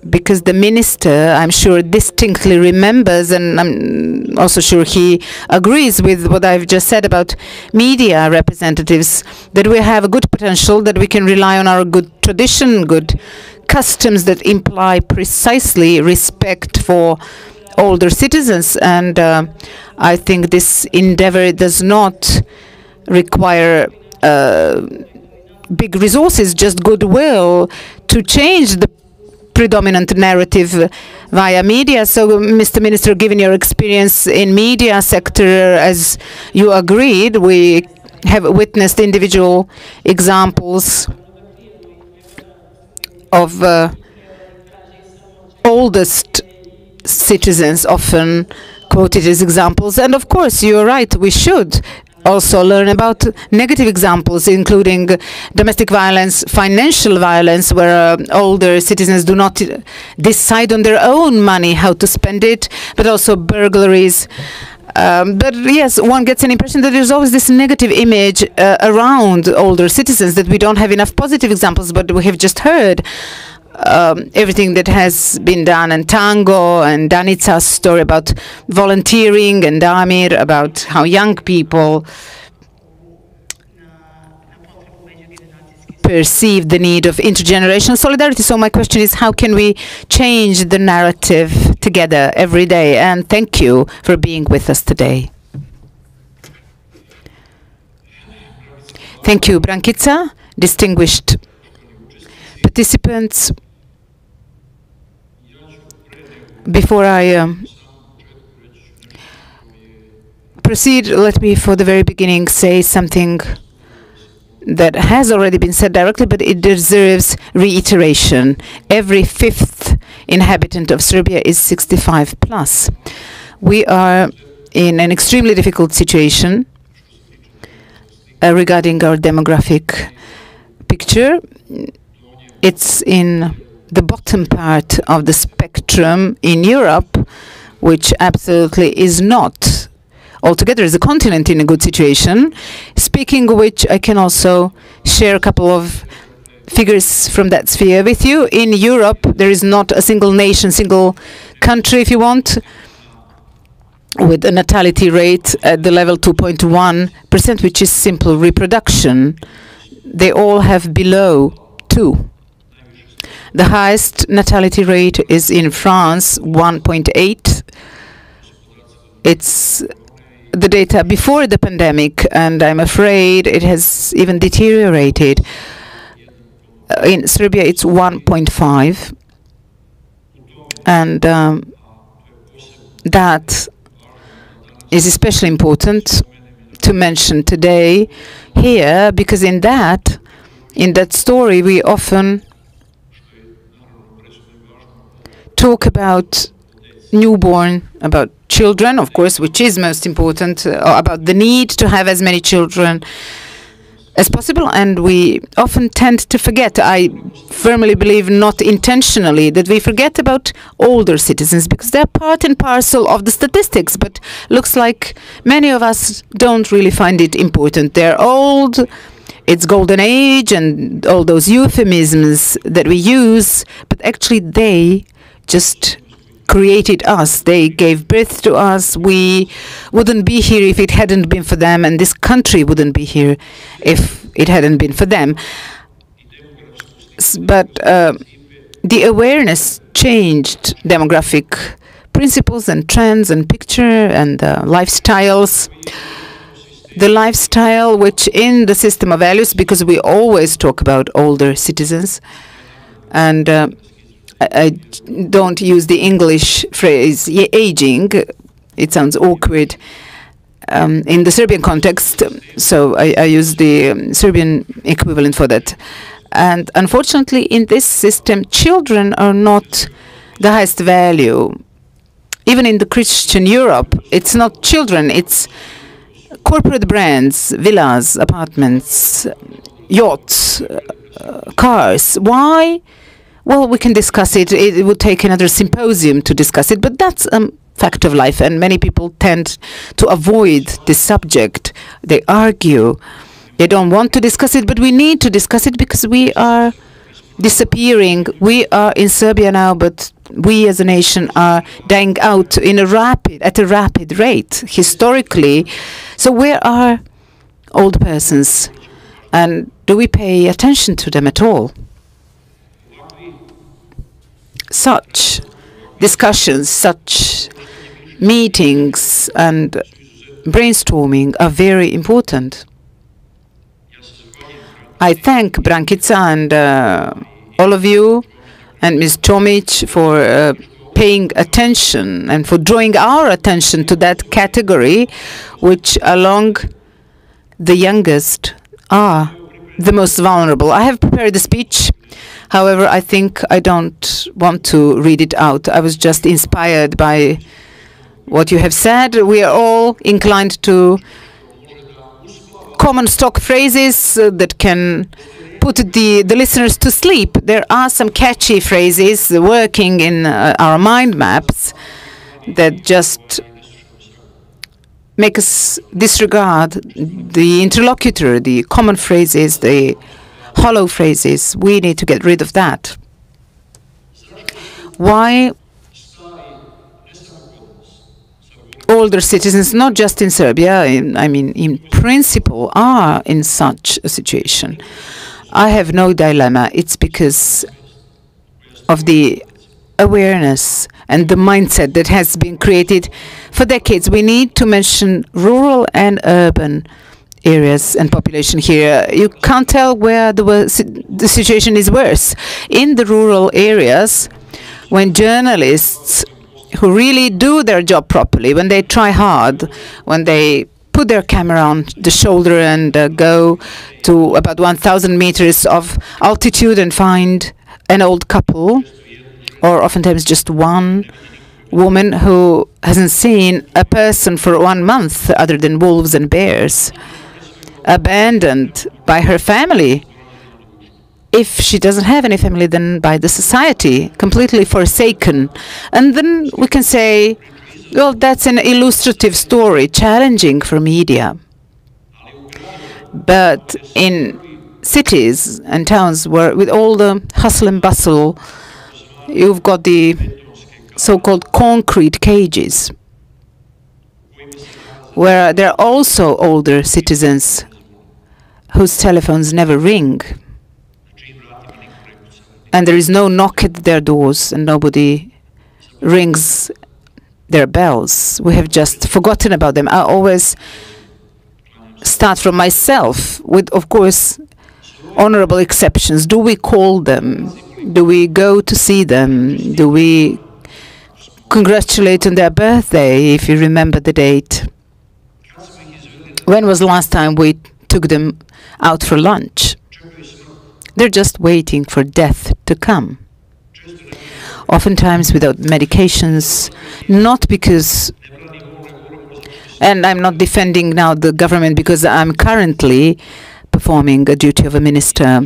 Because the minister, I'm sure, distinctly remembers, and I'm also sure he agrees with what I've just said about media representatives, that we have a good potential, that we can rely on our good tradition, good customs that imply precisely respect for older citizens. And I think this endeavor does not require big resources, just goodwill to change the predominant narrative via media. So, Mr. Minister, given your experience in media sector, as you agreed, we have witnessed individual examples of oldest citizens, often quoted as examples. And of course, you're right, we should also learn about negative examples, including domestic violence, financial violence, where older citizens do not decide on their own money how to spend it, but also burglaries. But yes, one gets an impression that there's always this negative image around older citizens, that we don't have enough positive examples, but we have just heard everything that has been done, and Tango and Danica's story about volunteering, and Damir about how young people perceive the need of intergenerational solidarity. So my question is, how can we change the narrative together every day? And thank you for being with us today. Thank you, Brankica. Distinguished participants, before I proceed, let me for the very beginning say something that has already been said directly, but it deserves reiteration. Every fifth inhabitant of Serbia is 65 plus. We are in an extremely difficult situation regarding our demographic picture. It's in the bottom part of the spectrum in Europe, which absolutely is not altogether as a continent in a good situation. Speaking of which, I can also share a couple of figures from that sphere with you. In Europe, there is not a single nation, single country, if you want, with a natality rate at the level 2.1%, which is simple reproduction. They all have below 2. The highest natality rate is in France, 1.8. It's the data before the pandemic, and I'm afraid it has even deteriorated. In Serbia, it's 1.5. And that is especially important to mention today here, because in that story, we often talk about newborn, about children, of course, which is most important, about the need to have as many children as possible. And we often tend to forget, I firmly believe not intentionally, that we forget about older citizens, because they're part and parcel of the statistics, but looks like many of us don't really find it important. They're old, it's golden age, and all those euphemisms that we use, but actually they just created us. They gave birth to us. We wouldn't be here if it hadn't been for them, and this country wouldn't be here if it hadn't been for them. But the awareness changed demographic principles and trends and picture and lifestyles. The lifestyle which in the system of values, because we always talk about older citizens, and I don't use the English phrase aging. It sounds awkward in the Serbian context, so I use the Serbian equivalent for that. And unfortunately, in this system, children are not the highest value. Even in the Christian Europe, it's not children, it's corporate brands, villas, apartments, yachts, cars. Why? Well, we can discuss it. It would take another symposium to discuss it, but that's a fact of life, and many people tend to avoid this subject. They argue. They don't want to discuss it, but we need to discuss it because we are disappearing. We are in Serbia now, but we as a nation are dying out at a rapid rate, historically. So where are old persons? And do we pay attention to them at all? Such discussions, such meetings and brainstorming are very important. I thank Brankica and all of you and Ms. Tomic for paying attention and for drawing our attention to that category, which along the youngest are the most vulnerable. I have prepared a speech. However, I think I don't want to read it out. I was just inspired by what you have said. We are all inclined to common stock phrases that can put the listeners to sleep. There are some catchy phrases working in our mind maps that just make us disregard the interlocutor, the common phrases, the hollow phrases. We need to get rid of that. Why older citizens, not just in Serbia, in principle, are in such a situation? I have no dilemma. It's because of the awareness and the mindset that has been created for decades. We need to mention rural and urban areas and population here. You can't tell where the situation is worse. In the rural areas, when journalists who really do their job properly, when they try hard, when they put their camera on the shoulder and go to about 1,000 meters of altitude and find an old couple, or oftentimes just one woman who hasn't seen a person for 1 month other than wolves and bears, abandoned by her family. If she doesn't have any family, then by the society, completely forsaken. And then we can say, well, that's an illustrative story, challenging for media. But in cities and towns where, with all the hustle and bustle, you've got the so-called concrete cages, where there are also older citizens whose telephones never ring. And there is no knock at their doors, and nobody rings their bells. We have just forgotten about them. I always start from myself, with, of course, honorable exceptions. Do we call them? Do we go to see them? Do we congratulate on their birthday, if you remember the date? When was the last time we took them out for lunch? They're just waiting for death to come. Oftentimes without medications, not because, and I'm not defending now the government because I'm currently performing a duty of a minister,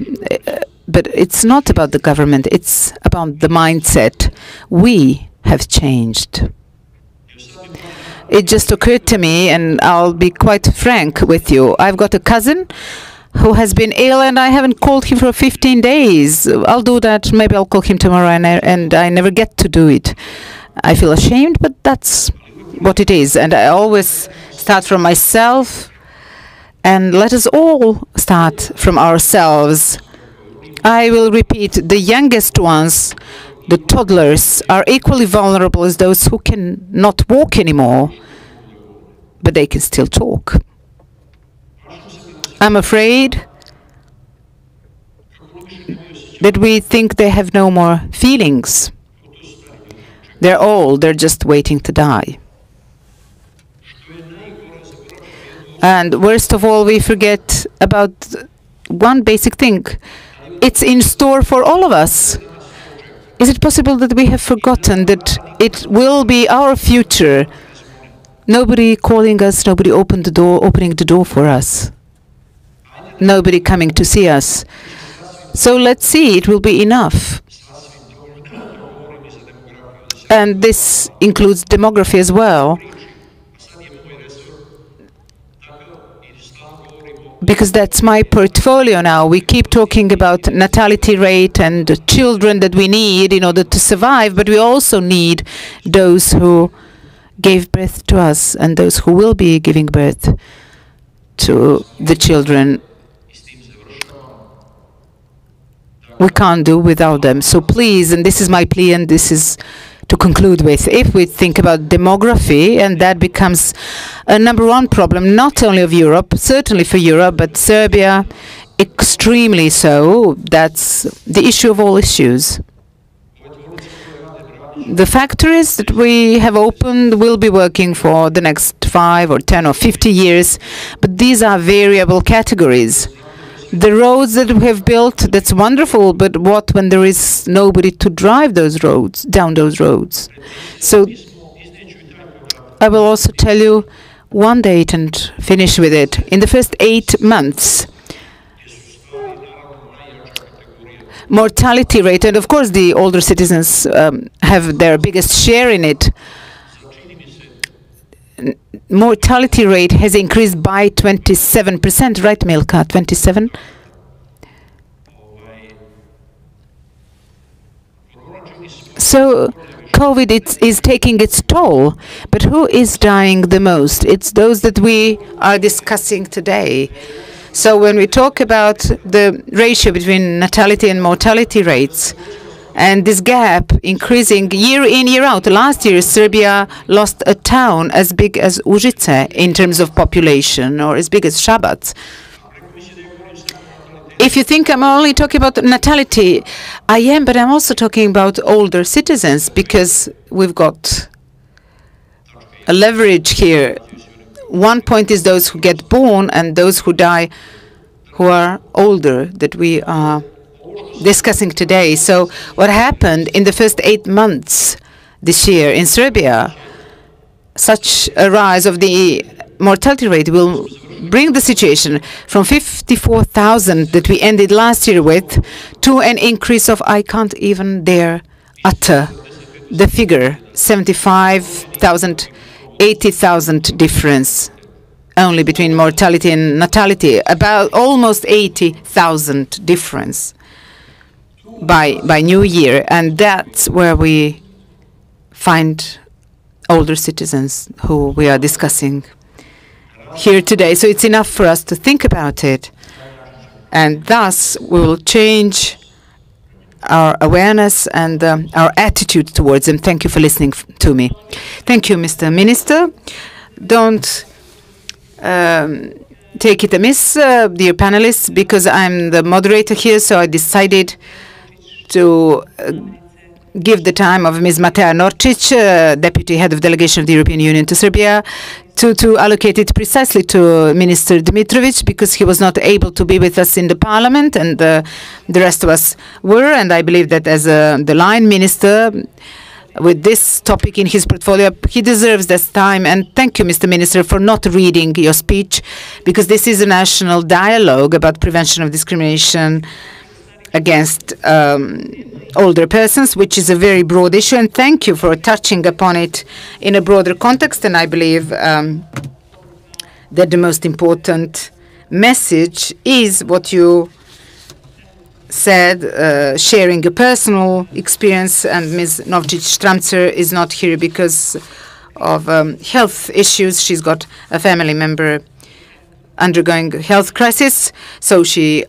but it's not about the government, it's about the mindset. We have changed. It just occurred to me, and I'll be quite frank with you. I've got a cousin who has been ill, and I haven't called him for 15 days. I'll do that. Maybe I'll call him tomorrow, and I never get to do it. I feel ashamed, but that's what it is. And I always start from myself, and let us all start from ourselves. I will repeat, the youngest ones, the toddlers, are equally vulnerable as those who can not walk anymore, but they can still talk. I'm afraid that we think they have no more feelings. They're old, they're just waiting to die. And worst of all, we forget about one basic thing. It's in store for all of us. Is it possible that we have forgotten that it will be our future? Nobody calling us, nobody opening the door for us. Nobody coming to see us. So let's see, it will be enough. And this includes demography as well, because that's my portfolio now. We keep talking about natality rate and the children that we need in order to survive, but we also need those who gave birth to us and those who will be giving birth to the children. We can't do without them. So please, and this is my plea, and this is to conclude with, if we think about demography, and that becomes a #1 problem, not only of Europe, certainly for Europe, but Serbia extremely so. That's the issue of all issues. The factories that we have opened will be working for the next 5 or 10 or 50 years, but these are variable categories. The roads that we have built, that's wonderful, but what when there is nobody to drive those roads, down those roads? So I will also tell you one date and finish with it. In the first 8 months, mortality rate, and of course the older citizens have their biggest share in it, mortality rate has increased by 27%, right, Milka? 27? So COVID is taking its toll, but who is dying the most? It's those that we are discussing today. So when we talk about the ratio between natality and mortality rates, and this gap increasing year in, year out. Last year, Serbia lost a town as big as Užice in terms of population, or as big as Šabac. If you think I'm only talking about natality, I am, but I'm also talking about older citizens, because we've got a leverage here. One point is those who get born and those who die who are older that we are discussing today. So what happened in the first 8 months this year in Serbia, such a rise of the mortality rate will bring the situation from 54,000 that we ended last year with to an increase of, I can't even dare utter the figure, 75,000, 80,000 difference only between mortality and natality, about almost 80,000 difference by New Year. And that's where we find older citizens who we are discussing here today. So it's enough for us to think about it. And thus, we will change our awareness and our attitude towards them. Thank you for listening to me. Thank you, Mr. Minister. Don't take it amiss, dear panelists, because I'm the moderator here, so I decided to give the time of Ms. Matea Norčić, Deputy Head of Delegation of the European Union to Serbia, to allocate it precisely to Minister Dmitrovic, because he was not able to be with us in the Parliament, and the rest of us were. And I believe that as the line minister, with this topic in his portfolio, he deserves this time. And thank you, Mr. Minister, for not reading your speech, because this is a national dialogue about prevention of discrimination against older persons, which is a very broad issue, and thank you for touching upon it in a broader context. And I believe that the most important message is what you said, sharing a personal experience. And Ms. Novčić-Stramcer is not here because of health issues. She's got a family member undergoing a health crisis, so she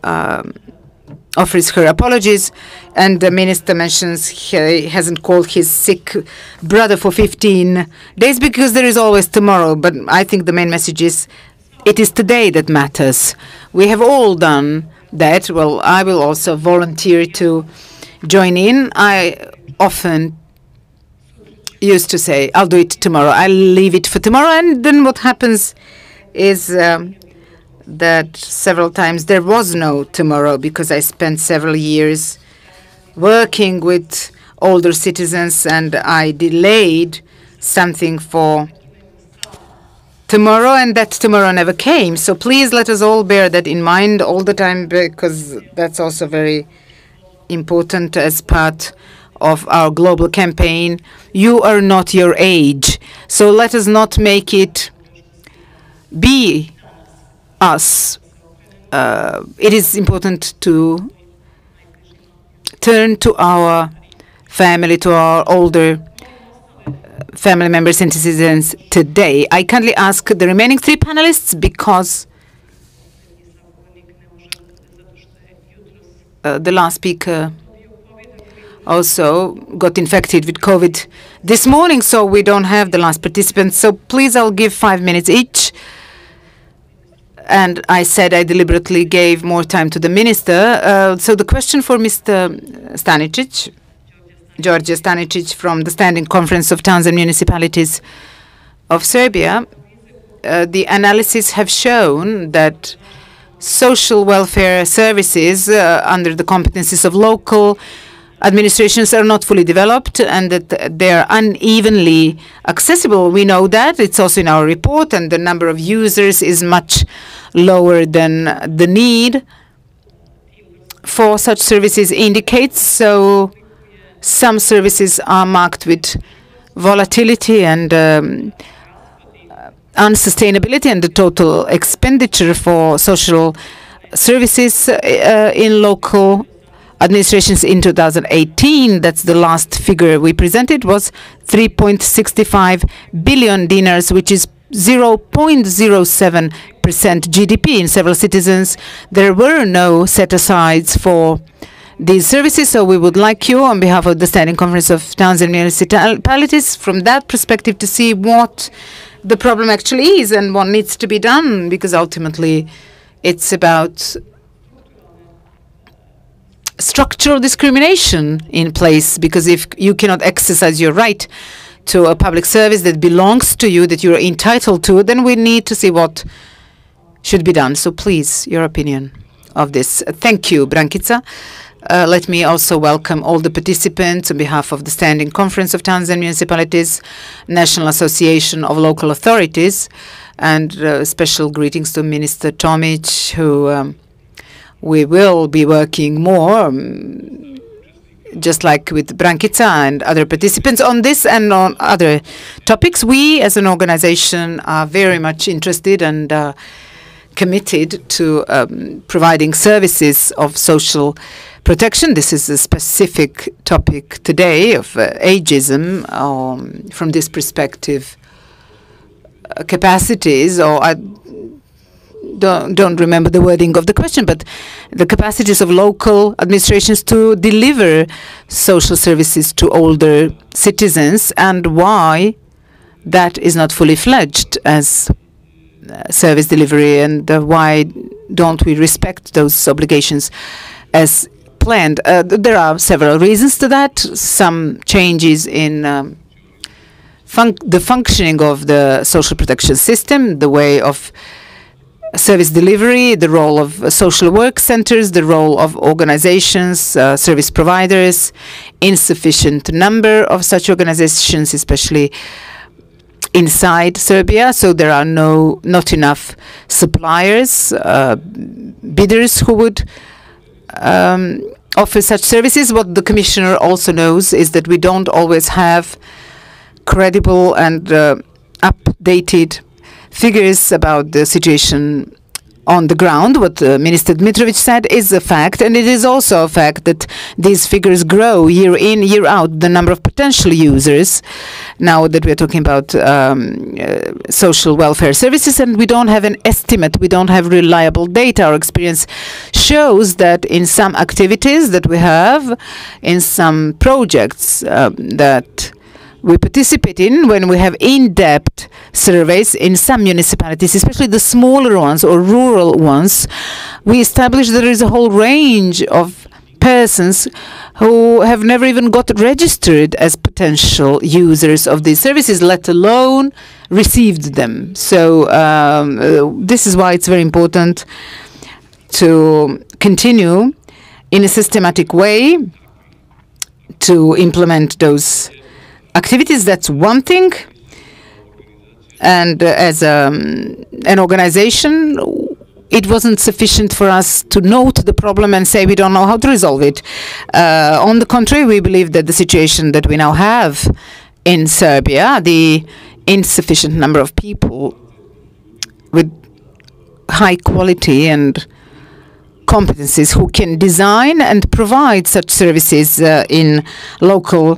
offers her apologies. And the minister mentions he hasn't called his sick brother for 15 days because there is always tomorrow. But I think the main message is it is today that matters. We have all done that. Well, I will also volunteer to join in. I often used to say, I'll do it tomorrow. I'll leave it for tomorrow. And then what happens is that several times there was no tomorrow, because I spent several years working with older citizens and I delayed something for tomorrow, and that tomorrow never came. So please let us all bear that in mind all the time, because that's also very important as part of our global campaign. You are not your age. So let us not make it be us. It is important to turn to our family, to our older family members and citizens today. I kindly ask the remaining 3 panelists, because the last speaker also got infected with COVID this morning, so we don't have the last participants. So please, I'll give 5 minutes each. And I said I deliberately gave more time to the minister. So the question for Mr. Stanicic, Georgia Stanicic, from the Standing Conference of Towns and Municipalities of Serbia, the analysis have shown that social welfare services under the competencies of local administrations are not fully developed and that they are unevenly accessible. We know that. It's also in our report, and the number of users is much lower than the need for such services indicates. So some services are marked with volatility and unsustainability, and the total expenditure for social services in local administrations in 2018, that's the last figure we presented, was 3.65 billion dinars, which is 0.07% GDP. In several citizens, there were no set-asides for these services, so we would like you, on behalf of the Standing Conference of Towns and Municipalities, from that perspective, to see what the problem actually is and what needs to be done, because ultimately it's about structural discrimination in place, because if you cannot exercise your right to a public service that belongs to you, that you are entitled to, then we need to see what should be done. So please, your opinion of this. Thank you, Brankica. Let me also welcome all the participants on behalf of the Standing Conference of Towns and Municipalities, National Association of Local Authorities, and special greetings to Minister Tomic, who we will be working more, just like with Brankica and other participants, on this and on other topics. We, as an organization, are very much interested and committed to providing services of social protection. This is a specific topic today of ageism. From this perspective, capacities, or I don't remember the wording of the question, but the capacities of local administrations to deliver social services to older citizens, and why that is not fully fledged as service delivery, and why don't we respect those obligations as planned. There are several reasons to that. Some changes in the functioning of the social protection system, the way of service delivery, the role of social work centers, the role of organizations, service providers, insufficient number of such organizations, especially inside Serbia. So there are not enough suppliers, bidders who would offer such services. What the Commissioner also knows is that we don't always have credible and updated figures about the situation on the ground. What Minister Dmitrovic said is a fact, and it is also a fact that these figures grow year in, year out, the number of potential users, now that we're talking about social welfare services, and we don't have an estimate, we don't have reliable data. Our experience shows that in some activities that we have, in some projects that we participate in, when we have in-depth surveys in some municipalities, especially the smaller ones or rural ones, we establish there is a whole range of persons who have never even got registered as potential users of these services, let alone received them. So this is why it's very important to continue in a systematic way to implement those activities. That's one thing. And as an organization, it wasn't sufficient for us to note the problem and say we don't know how to resolve it. On the contrary, we believe that the situation that we now have in Serbia, the insufficient number of people with high quality and competencies who can design and provide such services in local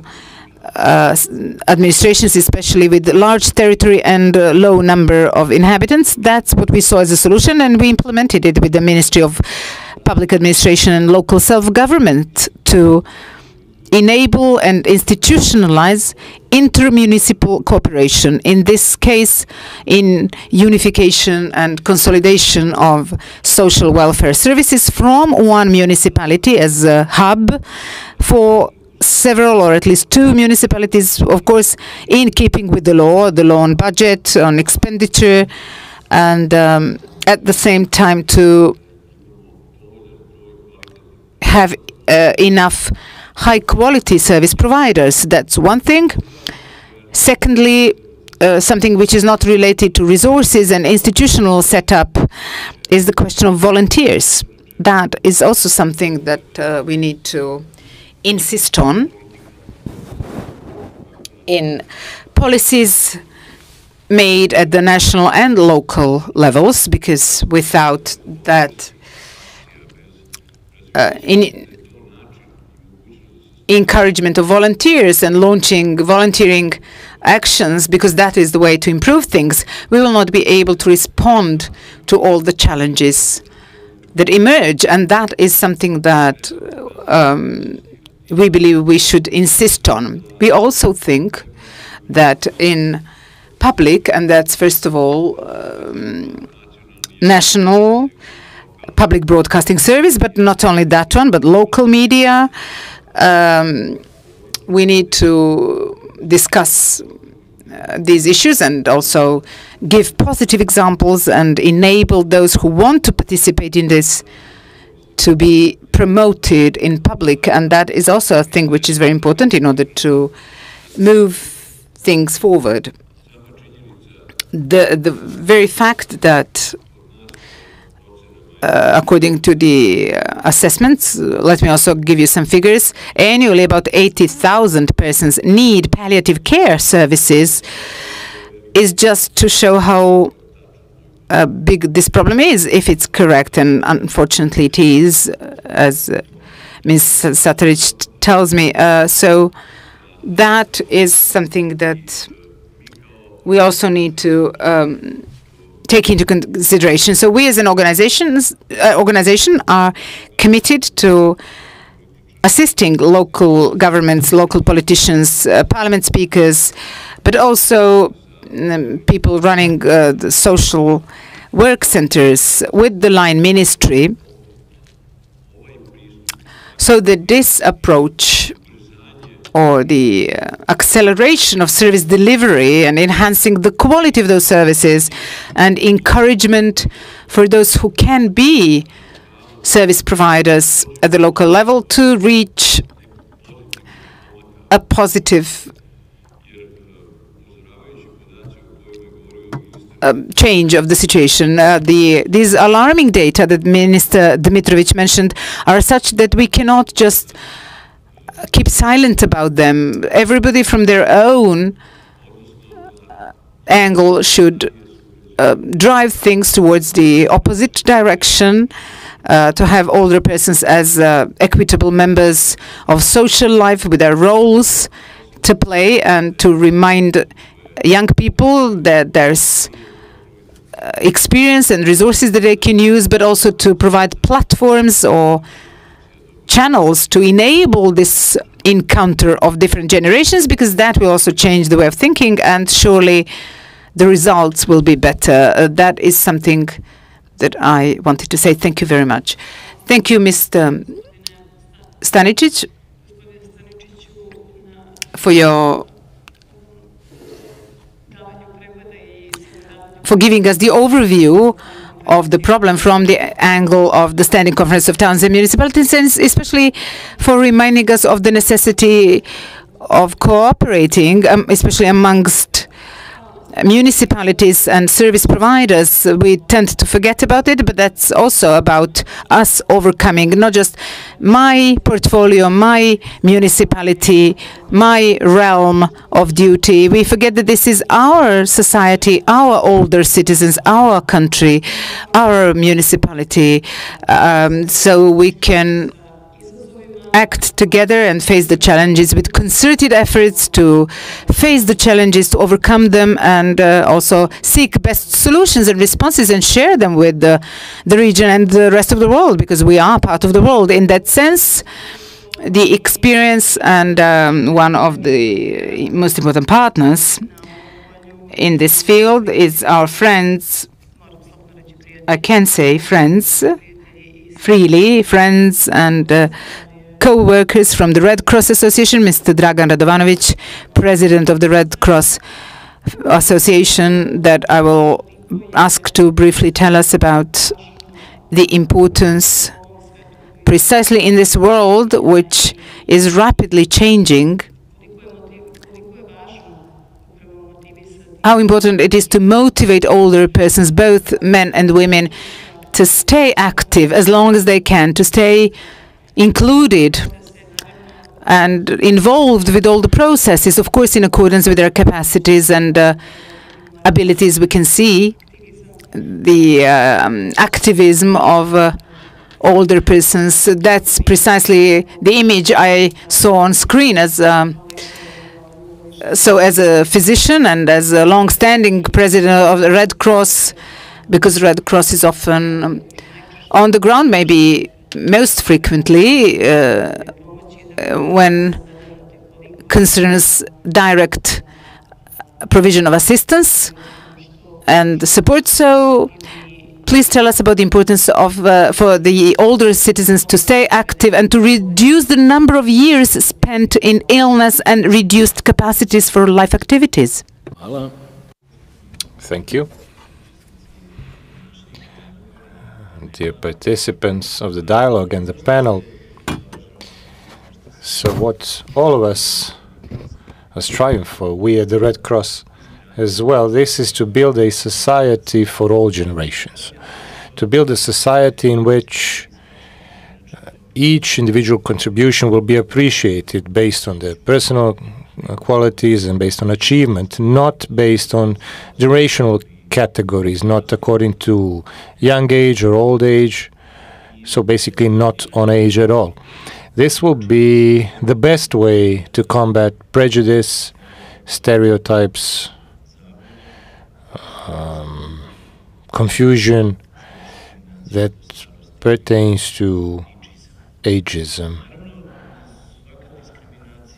administrations, especially with large territory and low number of inhabitants. That's what we saw as a solution, and we implemented it with the Ministry of Public Administration and Local Self-Government to enable and institutionalize intermunicipal cooperation, in this case in unification and consolidation of social welfare services from one municipality as a hub for several or at least two municipalities, of course, in keeping with the law on budget, on expenditure, and at the same time to have enough high-quality service providers. That's one thing. Secondly, something which is not related to resources and institutional setup is the question of volunteers. That is also something that we need to insist on in policies made at the national and local levels, because without that encouragement of volunteers and launching volunteering actions, because that is the way to improve things, we will not be able to respond to all the challenges that emerge. And that is something that we believe we should insist on. We also think that in public, and that's first of all national public broadcasting service, but not only that one, but local media, we need to discuss these issues and also give positive examples and enable those who want to participate in this to be promoted in public. And that is also a thing which is very important in order to move things forward. The very fact that according to the assessments, let me also give you some figures. Annually, about 80,000 persons need palliative care services, is just to show how big this problem is, if it's correct. And unfortunately, it is, as Ms. Satterich tells me. So that is something that we also need to take into consideration. So we as an organization are committed to assisting local governments, local politicians, parliament speakers, but also people running the social work centers with the line ministry, so that this approach, or the acceleration of service delivery and enhancing the quality of those services and encouragement for those who can be service providers at the local level to reach a positive change of the situation. These alarming data that Minister Dimitrovic mentioned are such that we cannot just keep silent about them. Everybody from their own angle should drive things towards the opposite direction, to have older persons as equitable members of social life with their roles to play, and to remind young people that there's experience and resources that they can use, but also to provide platforms or channels to enable this encounter of different generations, because that will also change the way of thinking, and surely the results will be better. That is something that I wanted to say. Thank you very much. Thank you, Mr. Stanicic, for giving us the overview of the problem from the angle of the Standing Conference of Towns and Municipalities, and especially for reminding us of the necessity of cooperating, especially amongst municipalities and service providers. We tend to forget about it, but that's also about us overcoming not just my portfolio, my municipality, my realm of duty. We forget that this is our society, our older citizens, our country, our municipality, so we can act together and face the challenges with concerted efforts to face the challenges, to overcome them, and also seek best solutions and responses and share them with the region and the rest of the world, because we are part of the world. In that sense, the experience and one of the most important partners in this field is our friends, I can say friends, freely, friends and co-workers from the Red Cross Association, Mr. Dragan Radovanovic, President of the Red Cross Association, that I will ask to briefly tell us about the importance precisely in this world which is rapidly changing, how important it is to motivate older persons, both men and women, to stay active as long as they can, to stay included and involved with all the processes, of course in accordance with their capacities and abilities. We can see the activism of older persons. That's precisely the image I saw on screen. So as a physician and as a long-standing president of the Red Cross, because Red Cross is often on the ground, maybe most frequently when concerns direct provision of assistance and support. So please tell us about the importance of for the older citizens to stay active and to reduce the number of years spent in illness and reduced capacities for life activities. Hello. Thank you. Dear participants of the dialogue and the panel, so what all of us are striving for, we at the Red Cross as well, this is to build a society for all generations, to build a society in which each individual contribution will be appreciated based on their personal qualities and based on achievement, not based on generational categories, not according to young age or old age, so basically not on age at all. This will be the best way to combat prejudice, stereotypes, confusion that pertains to ageism.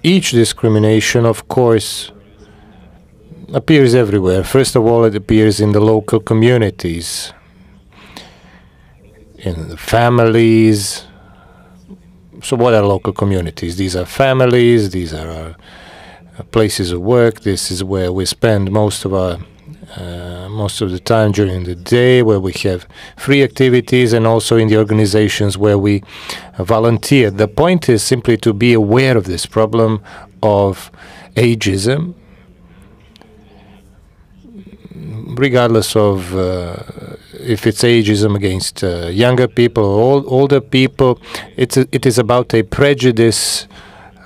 Each discrimination, of course, appears everywhere. First of all, it appears in the local communities, in the families. So what are local communities? These are families, these are our places of work. This is where we spend most of the time during the day, where we have free activities, and also in the organizations where we volunteer. The point is simply to be aware of this problem of ageism, regardless of if it's ageism against younger people or older people. It is about a prejudice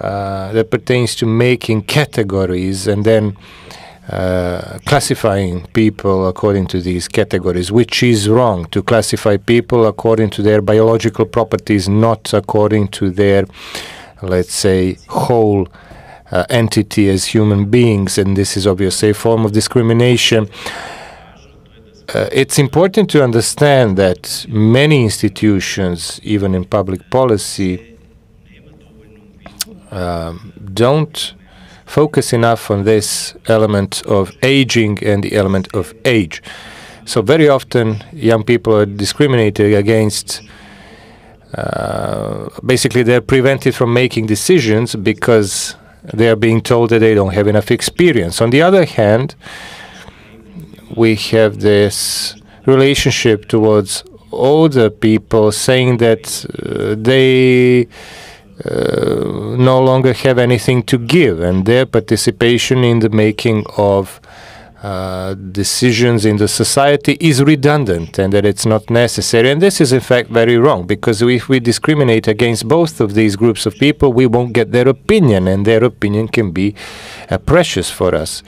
that pertains to making categories and then classifying people according to these categories, which is wrong. To classify people according to their biological properties, not according to their, let's say, whole entity as human beings, and this is obviously a form of discrimination. It's important to understand that many institutions, even in public policy, don't focus enough on this element of aging and the element of age. So very often young people are discriminated against. Basically, they're prevented from making decisions because they are being told that they don't have enough experience. On the other hand, we have this relationship towards older people saying that they no longer have anything to give, and their participation in the making of decisions in the society is redundant, and that it's not necessary. And this is in fact very wrong, because if we discriminate against both of these groups of people, we won't get their opinion, and their opinion can be precious for us.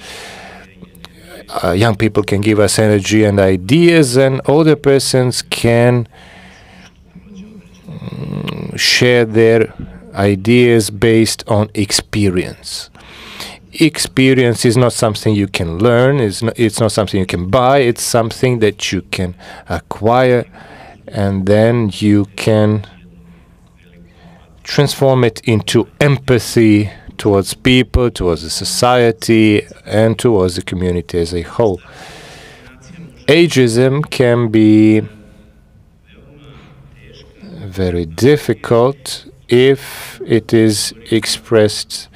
Young people can give us energy and ideas, and older persons can share their ideas based on experience. Experience is not something you can learn, it's not something you can buy, it's something that you can acquire, and then you can transform it into empathy towards people, towards the society, and towards the community as a whole. Ageism can be very difficult if it is expressed,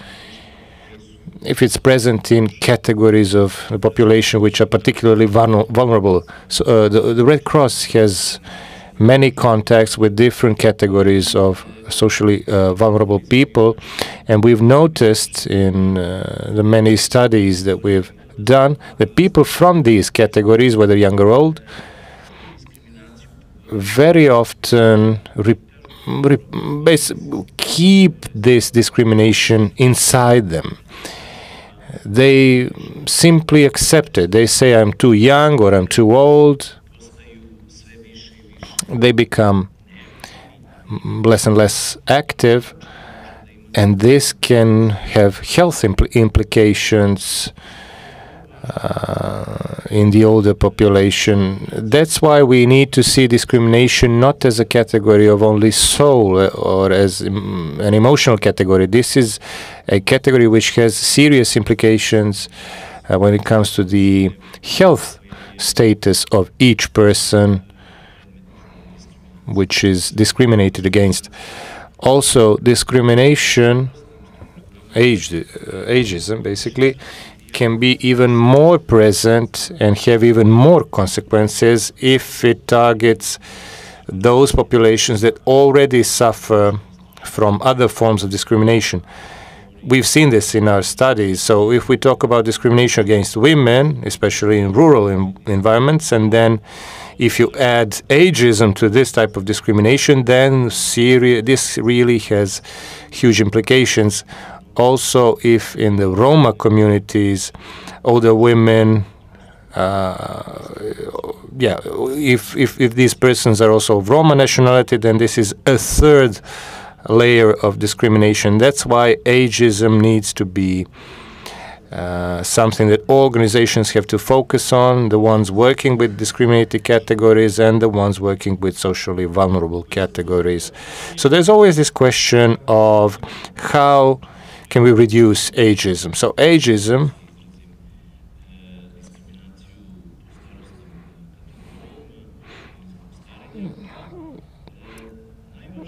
if it's present in categories of the population which are particularly vulnerable. So the Red Cross has many contacts with different categories of socially vulnerable people, and we've noticed in the many studies that we've done that people from these categories, whether young or old, very often keep this discrimination inside them. They simply accept it. They say, I'm too young or I'm too old. They become less and less active, and this can have health implications in the older population. That's why we need to see discrimination not as a category of only soul or as an emotional category. This is a category which has serious implications when it comes to the health status of each person which is discriminated against. Also, discrimination, ageism basically, can be even more present and have even more consequences if it targets those populations that already suffer from other forms of discrimination. We've seen this in our studies. So if we talk about discrimination against women, especially in rural environments, and then if you add ageism to this type of discrimination, then this really has huge implications. Also, if in the Roma communities, older women, if these persons are also of Roma nationality, then this is a third layer of discrimination. That's why ageism needs to be something that organizations have to focus on, the ones working with discriminated categories and the ones working with socially vulnerable categories. So there's always this question of how can we reduce ageism? So ageism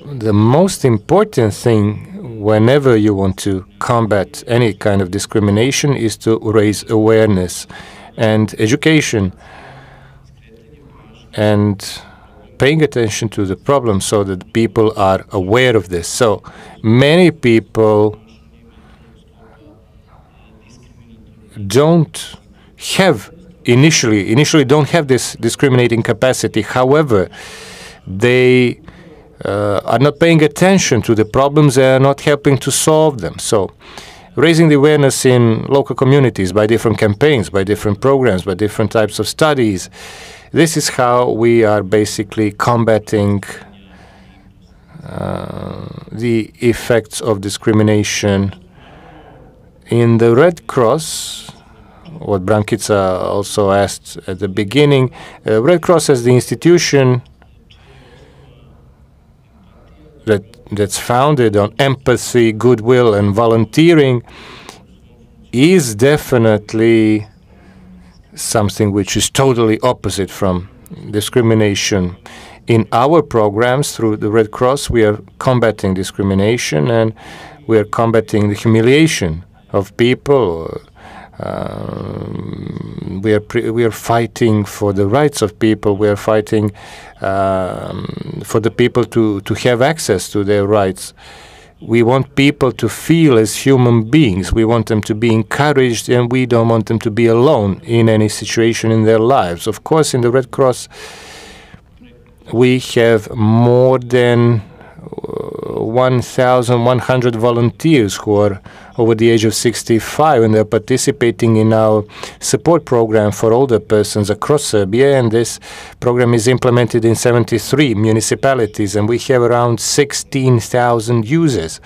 the most important thing whenever you want to combat any kind of discrimination is to raise awareness and education and paying attention to the problem so that people are aware of this. So many people don't have initially don't have this discriminating capacity. However, they are not paying attention to the problems and are not helping to solve them. So raising the awareness in local communities by different campaigns, by different programs, by different types of studies, this is how we are basically combating the effects of discrimination. In the Red Cross, what Brankica also asked at the beginning, Red Cross as the institution that's founded on empathy, goodwill, and volunteering is definitely something which is totally opposite from discrimination. In our programs through the Red Cross, we are combating discrimination and we are combating the humiliation of people. We are fighting for the rights of people. We are fighting for the people to have access to their rights. We want people to feel as human beings. We want them to be encouraged, and we don't want them to be alone in any situation in their lives. Of course, in the Red Cross, we have more than 1,100 volunteers who are over the age of 65, and they're participating in our support program for older persons across Serbia. And this program is implemented in 73 municipalities, and we have around 16,000 users.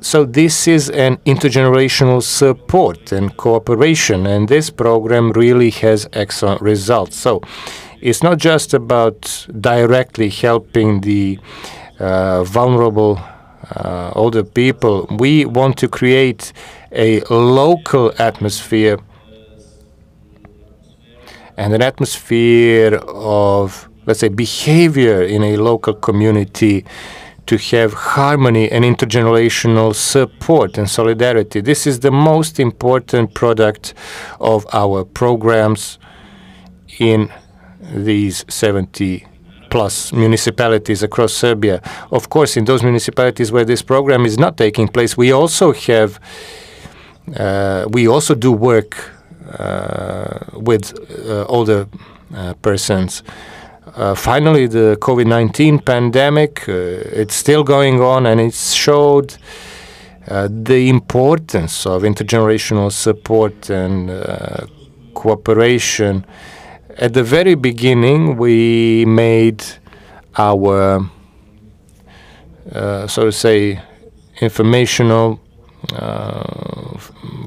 So this is an intergenerational support and cooperation, and this program really has excellent results. So it's not just about directly helping the vulnerable older people. We want to create a local atmosphere and an atmosphere of, let's say, behavior in a local community to have harmony and intergenerational support and solidarity. This is the most important product of our programs in these 70 plus municipalities across Serbia. Of course, in those municipalities where this program is not taking place, we also do work with older persons. Finally, the COVID-19 pandemic, it's still going on, and it showed the importance of intergenerational support and cooperation. At the very beginning, we made our, so to say, informational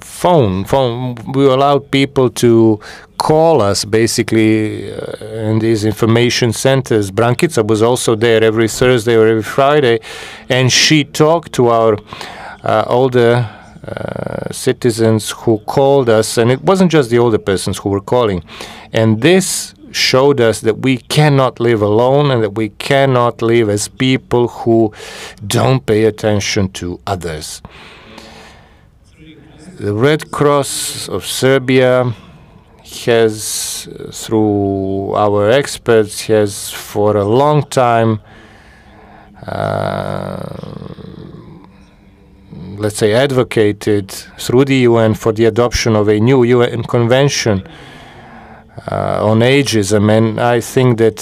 phone. We allowed people to call us, basically, in these information centers. Brankica was also there every Thursday or every Friday, and she talked to our older citizens who called us, and it wasn't just the older persons who were calling. And this showed us that we cannot live alone and that we cannot live as people who don't pay attention to others. The Red Cross of Serbia has, through our experts, has for a long time, let's say, advocated through the UN for the adoption of a new UN convention on ageism. And I think that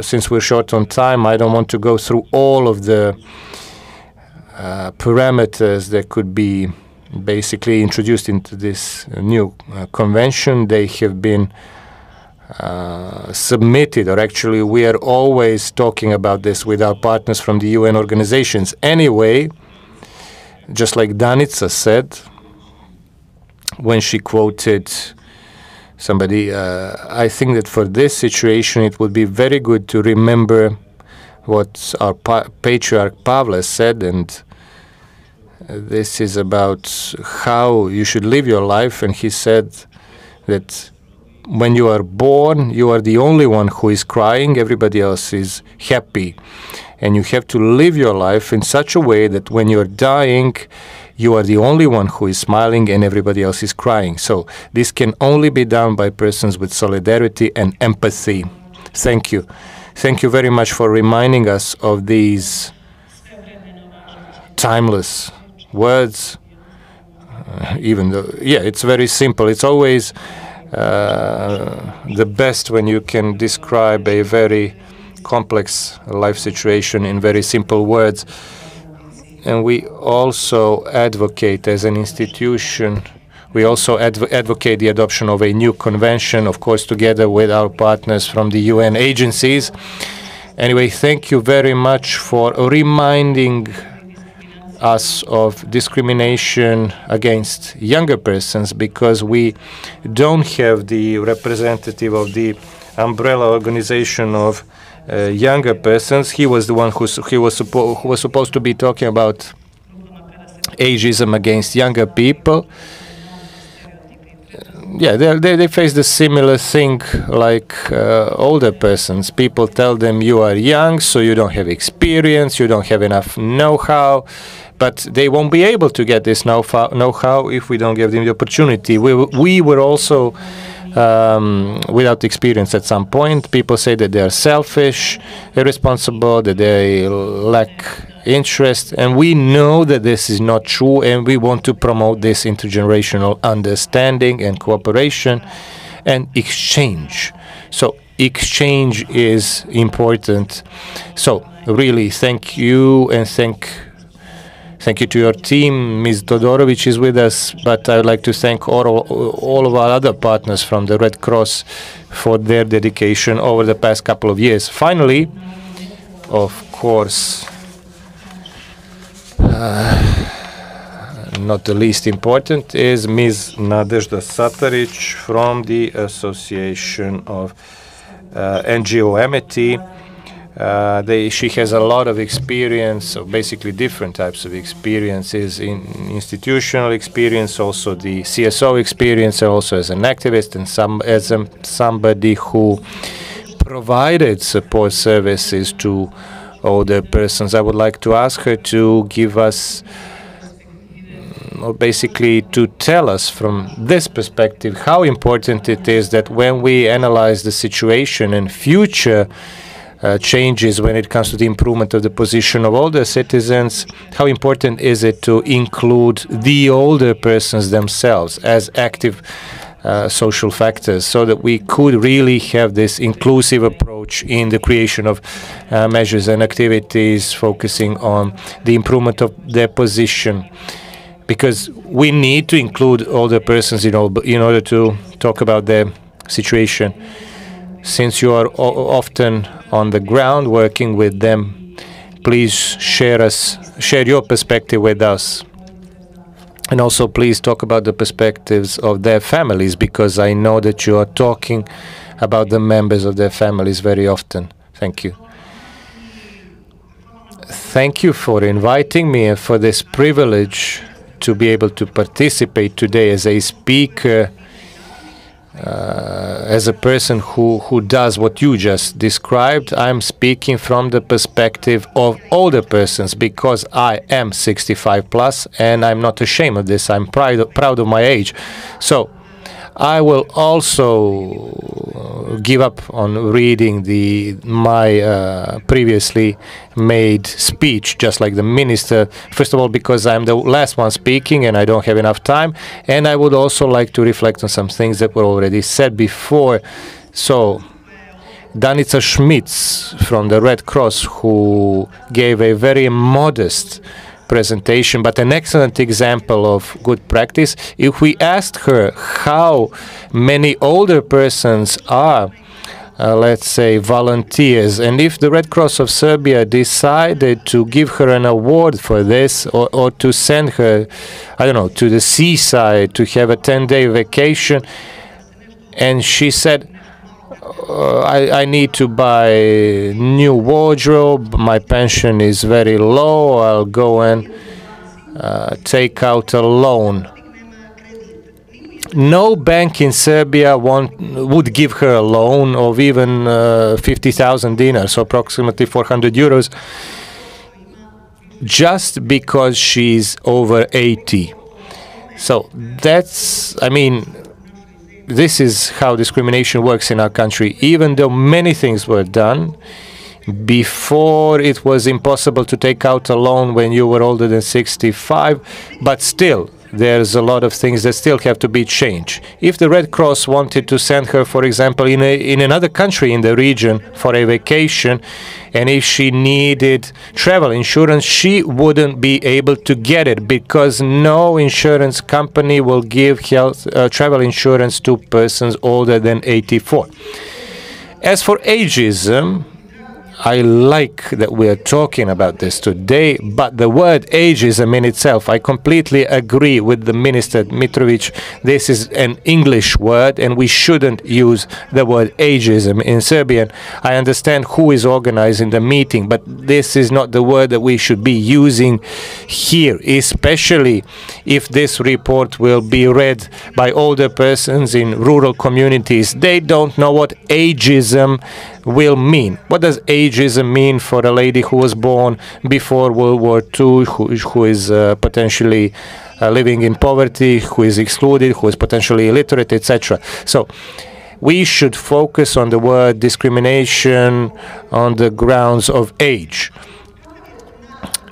since we're short on time, I don't want to go through all of the parameters that could be basically introduced into this new convention. They have been submitted, or actually we are always talking about this with our partners from the UN organizations. Anyway, just like Danica said when she quoted somebody, I think that for this situation it would be very good to remember what our patriarch Pavle said, and this is about how you should live your life. And he said that when you are born, you are the only one who is crying, everybody else is happy. And you have to live your life in such a way that when you're dying, you are the only one who is smiling and everybody else is crying. So this can only be done by persons with solidarity and empathy. Thank you. Thank you very much for reminding us of these timeless words. Even though, yeah, it's very simple. It's always the best when you can describe a very complex life situation in very simple words. And we also advocate as an institution, we also advocate the adoption of a new convention, of course, together with our partners from the UN agencies. Anyway, thank you very much for reminding us of discrimination against younger persons, because we don't have the representative of the umbrella organization of younger persons. He was the one who was supposed to be talking about ageism against younger people. Yeah, they face the similar thing like older persons. People tell them you are young, so you don't have experience, you don't have enough know-how, but they won't be able to get this know-how if we don't give them the opportunity. We were also without experience at some point. People say that they are selfish, irresponsible, that they lack interest, and we know that this is not true, and we want to promote this intergenerational understanding and cooperation and exchange. So exchange is important. So really thank you, and thank you to your team. Ms. Todorovic is with us, but I would like to thank all of our other partners from the Red Cross for their dedication over the past couple of years. Finally, of course, not the least important, is Ms. Nadezhda Sataric from the Association of NGO Amity. She has a lot of experience, so basically different types of experiences, in institutional experience, also the CSO experience, also as an activist, and somebody who provided support services to older persons. I would like to ask her to give us, or basically to tell us from this perspective, how important it is that when we analyze the situation and future changes when it comes to the improvement of the position of older citizens, how important is it to include the older persons themselves as active social factors, so that we could really have this inclusive approach in the creation of measures and activities focusing on the improvement of their position. Because we need to include older persons in order to talk about their situation. Since you are often on the ground working with them, please share your perspective with us. And also please talk about the perspectives of their families, because I know that you are talking about the members of their families very often. Thank you. Thank you for inviting me and for this privilege to be able to participate today as a speaker, as a person who does what you just described. I'm speaking from the perspective of older persons because I am 65 plus, and I'm not ashamed of this. I'm proud of my age. So I will also give up on reading my previously made speech, just like the minister. First of all, because I'm the last one speaking and I don't have enough time. And I would also like to reflect on some things that were already said before. So Danica Schmitz from the Red Cross, who gave a very modest presentation, but an excellent example of good practice. If we asked her how many older persons are, let's say, volunteers, and if the Red Cross of Serbia decided to give her an award for this, or to send her, I don't know, to the seaside to have a 10-day vacation, and she said, I need to buy new wardrobe, my pension is very low, I'll go and take out a loan. No bank in Serbia would give her a loan of even 50,000 dinars, so approximately 400 euros, just because she's over 80. So that's, I mean, this is how discrimination works in our country. Even though many things were done, before it was impossible to take out a loan when you were older than 65, but still, there's a lot of things that still have to be changed. If the Red Cross wanted to send her, for example, in another country in the region for a vacation, and if she needed travel insurance, she wouldn't be able to get it, because no insurance company will give travel insurance to persons older than 84. As for ageism, I like that we are talking about this today, but the word ageism in itself, I completely agree with the Minister Mitrovic. This is an English word, and we shouldn't use the word ageism in Serbian. I understand who is organizing the meeting, but this is not the word that we should be using here, especially if this report will be read by older persons in rural communities. They don't know what ageism will mean. What does ageism mean for a lady who was born before World War II, who is potentially living in poverty, who is excluded, who is potentially illiterate, etc.? So we should focus on the word discrimination on the grounds of age.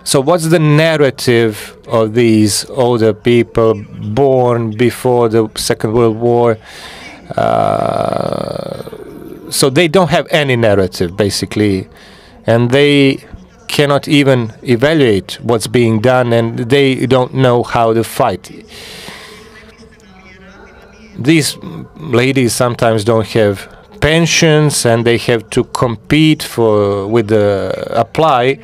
So what's the narrative of these older people born before the Second World War? So they don't have any narrative, basically, and they cannot even evaluate what's being done, and they don't know how to fight. These ladies sometimes don't have pensions, and they have to compete apply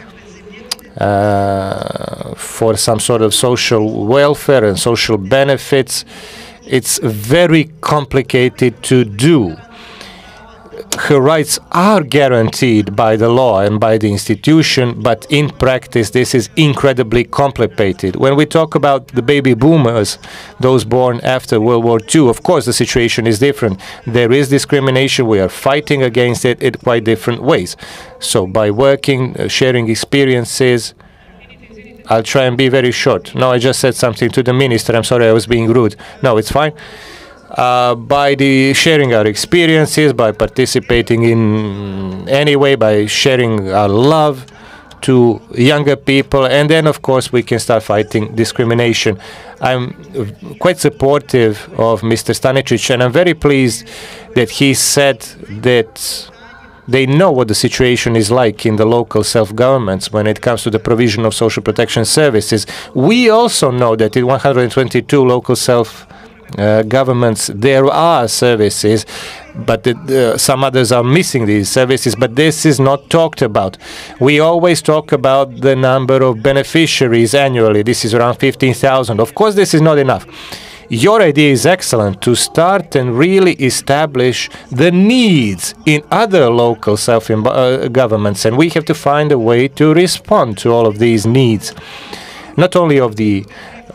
for some sort of social welfare and social benefits. It's very complicated to do. Her rights are guaranteed by the law and by the institution, but in practice this is incredibly complicated. When we talk about the baby boomers, those born after World War II, of course the situation is different. There is discrimination, we are fighting against it in quite different ways. So by working, sharing experiences, I'll try and be very short. No, I just said something to the minister. I'm sorry, I was being rude. No, it's fine. by sharing our experiences, by participating in any way, by sharing our love to younger people, and then of course we can start fighting discrimination. I'm quite supportive of Mr. Stanicic, and I'm very pleased that he said that they know what the situation is like in the local self-governments when it comes to the provision of social protection services. We also know that in 122 local self-governments there are services, but some others are missing these services, but this is not talked about. We always talk about the number of beneficiaries annually. This is around 15,000. Of course, this is not enough. Your idea is excellent, to start and really establish the needs in other local self-governments, and we have to find a way to respond to all of these needs, not only of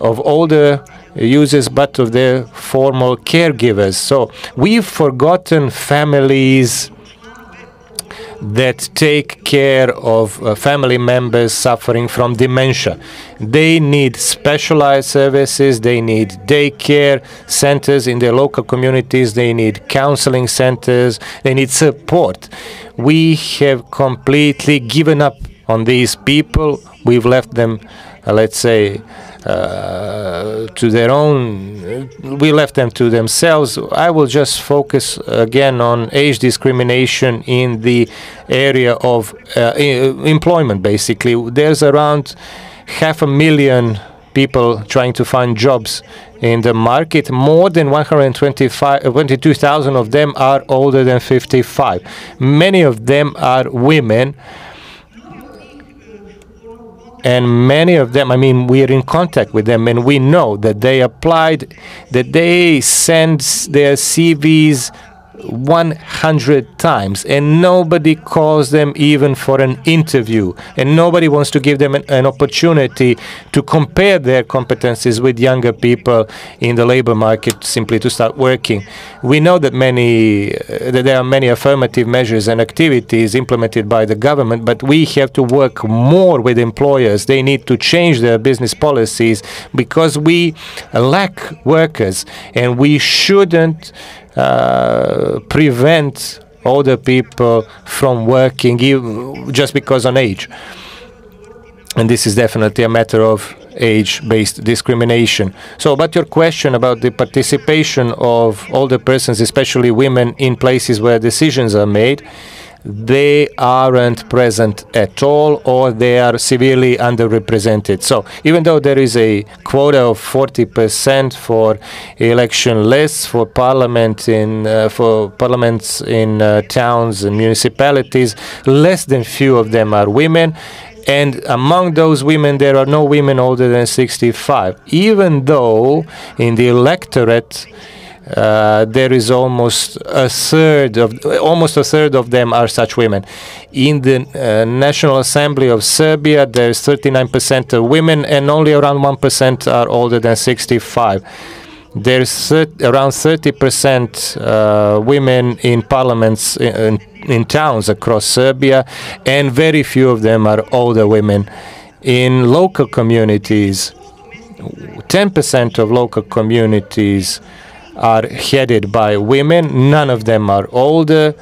older users, but of their formal caregivers. So we've forgotten families that take care of family members suffering from dementia. They need specialized services, they need daycare centers in their local communities, they need counseling centers, they need support. We have completely given up on these people. We've left them, let's say, to their own, we left them to themselves. I will just focus again on age discrimination in the area of employment, basically. There's around 500,000 people trying to find jobs in the market. More than 122,000 of them are older than 55. Many of them are women. And many of them, I mean, we are in contact with them, and we know that they applied, that they send their CVs 100 times, and nobody calls them even for an interview, and nobody wants to give them an opportunity to compare their competencies with younger people in the labor market simply to start working. We know that there are many affirmative measures and activities implemented by the government, but we have to work more with employers. They need to change their business policies because we lack workers, and we shouldn't prevent older people from working just because of age. And this is definitely a matter of age-based discrimination. So about your question about the participation of older persons, especially women, in places where decisions are made, they aren't present at all, or they are severely underrepresented. So even though there is a quota of 40% for election lists for parliaments in towns and municipalities, less than few of them are women. And among those women, there are no women older than 65, even though in the electorate there is almost a third of them are such women. In the National Assembly of Serbia, there's 39% of women, and only around 1% are older than 65. There's around 30% women in parliaments in towns across Serbia, and very few of them are older women. In local communities, 10% of local communities are headed by women. None of them are older.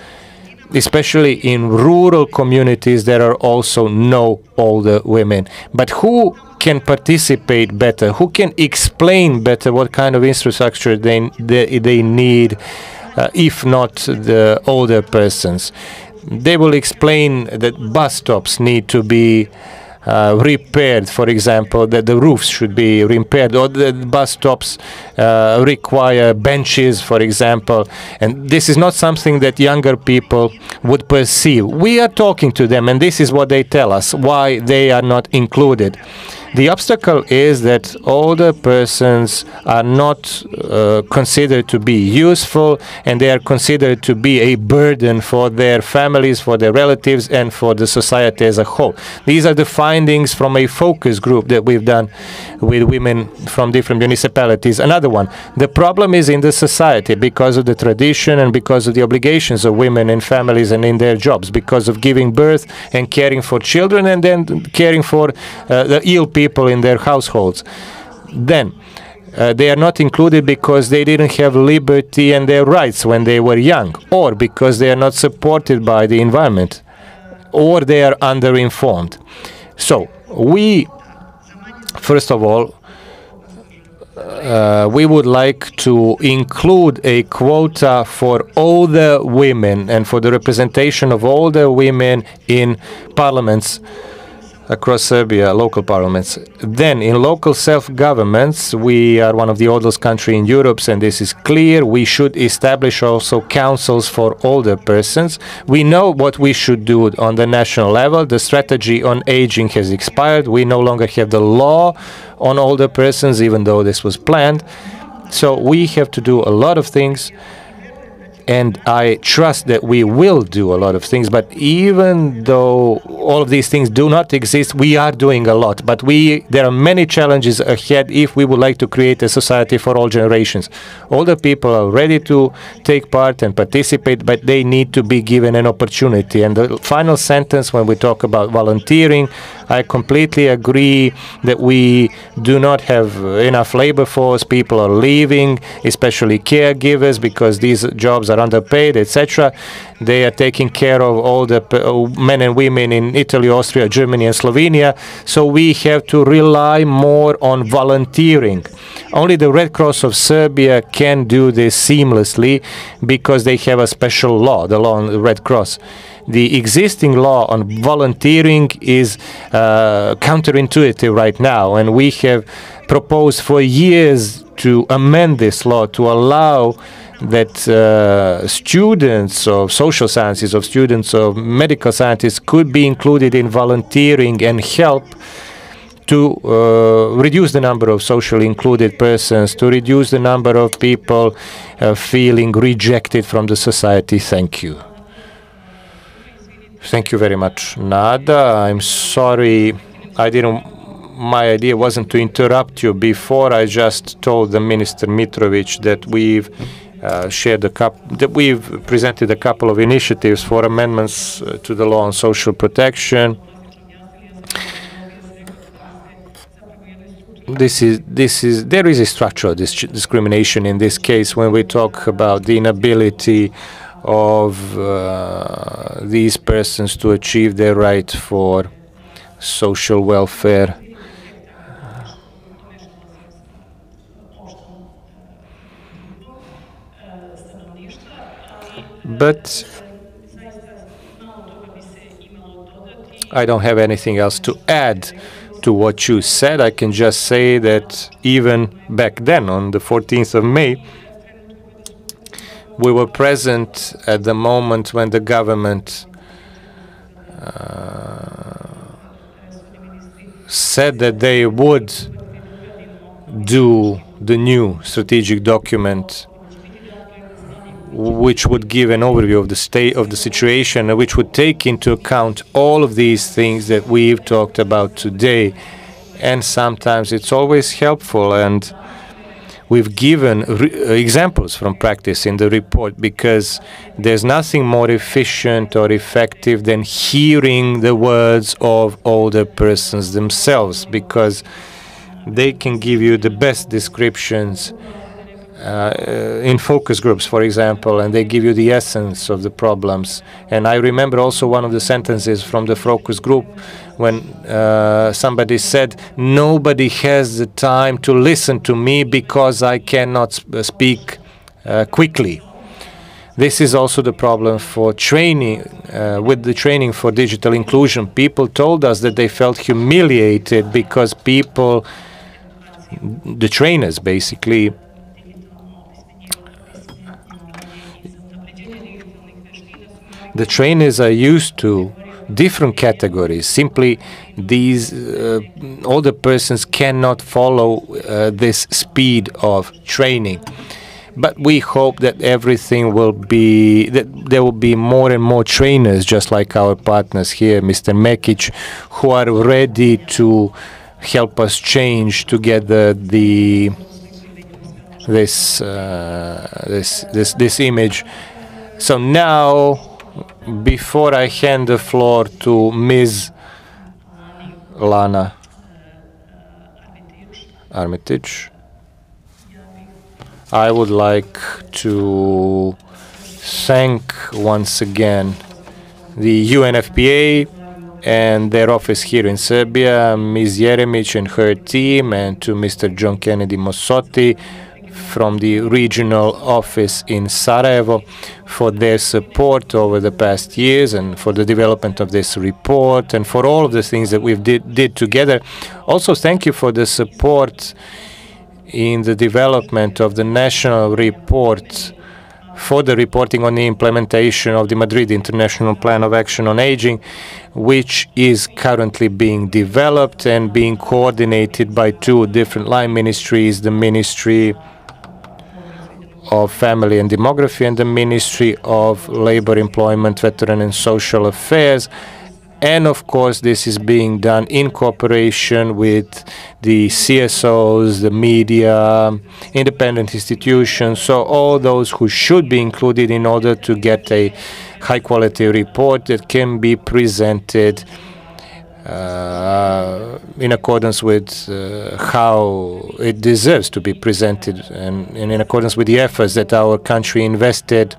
Especially in rural communities, there are also no older women. But who can participate better? Who can explain better what kind of infrastructure they need, if not the older persons? They will explain that bus stops need to be repaired, for example, that the roofs should be repaired, or the bus stops require benches, for example. And this is not something that younger people would perceive. We are talking to them, and this is what they tell us, why they are not included. The obstacle is that older persons are not considered to be useful, and they are considered to be a burden for their families, for their relatives, and for the society as a whole. These are the findings from a focus group that we've done with women from different municipalities. Another one, the problem is in the society because of the tradition and because of the obligations of women in families and in their jobs, because of giving birth and caring for children, and then caring for the ill people in their households. Then they are not included because they didn't have liberty and their rights when they were young, or because they are not supported by the environment, or they are underinformed. So we, first of all, we would like to include a quota for older women and for the representation of older women in parliaments across Serbia, local parliaments. Then in local self-governments, we are one of the oldest countries in Europe, and this is clear. We should establish also councils for older persons. We know what we should do on the national level. The strategy on aging has expired. We no longer have the law on older persons, even though this was planned. So we have to do a lot of things, and I trust that we will do a lot of things. But even though all of these things do not exist, we are doing a lot. But there are many challenges ahead if we would like to create a society for all generations. Older people are ready to take part and participate, but they need to be given an opportunity. And the final sentence, when we talk about volunteering, I completely agree that we do not have enough labor force. People are leaving, especially caregivers, because these jobs are underpaid, etc. They are taking care of all the men and women in Italy, Austria, Germany, and Slovenia. So we have to rely more on volunteering. Only the Red Cross of Serbia can do this seamlessly because they have a special law, the law on the Red Cross. The existing law on volunteering is counterintuitive right now, and we have proposed for years to amend this law to allow that students of social sciences, of students of medical sciences could be included in volunteering and help to reduce the number of socially included persons, to reduce the number of people feeling rejected from the society. Thank you. Thank you very much, Nada. I'm sorry, my idea wasn't to interrupt you before. I just told the Minister Mitrovic that we've we've presented a couple of initiatives for amendments to the law on social protection. There is a structural discrimination in this case when we talk about the inability of these persons to achieve their right for social welfare. But I don't have anything else to add to what you said. I can just say that even back then, on the 14th of May, we were present at the moment when the government said that they would do the new strategic document, which would give an overview of the state of the situation, which would take into account all of these things that we've talked about today. And sometimes it's always helpful, and we've given examples from practice in the report, because there's nothing more efficient or effective than hearing the words of older persons themselves, because they can give you the best descriptions in focus groups, for example, and they give you the essence of the problems. And I remember also one of the sentences from the focus group when somebody said, "Nobody has the time to listen to me because I cannot speak quickly." This is also the problem for training, with the training for digital inclusion. People told us that they felt humiliated because people, the trainers basically, the trainers are used to different categories. Simply, these older persons cannot follow this speed of training. But we hope that everything will be, that there will be more and more trainers, just like our partners here, Mr. Mekic, who are ready to help us change together this image. So now, before I hand the floor to Ms. Lana Armitage, I would like to thank once again the UNFPA and their office here in Serbia, Ms. Jeremic and her team, and to Mr. John Kennedy Mossotti from the regional office in Sarajevo for their support over the past years and for the development of this report and for all of the things that we did together. Also, thank you for the support in the development of the national report for the reporting on the implementation of the Madrid International Plan of Action on Aging, which is currently being developed and being coordinated by two different line ministries, the Ministry of Family and Demography and the Ministry of Labor, Employment, Veteran and Social Affairs. And of course, this is being done in cooperation with the CSOs, the media, independent institutions, so all those who should be included in order to get a high-quality report that can be presented in accordance with how it deserves to be presented and in accordance with the efforts that our country invested.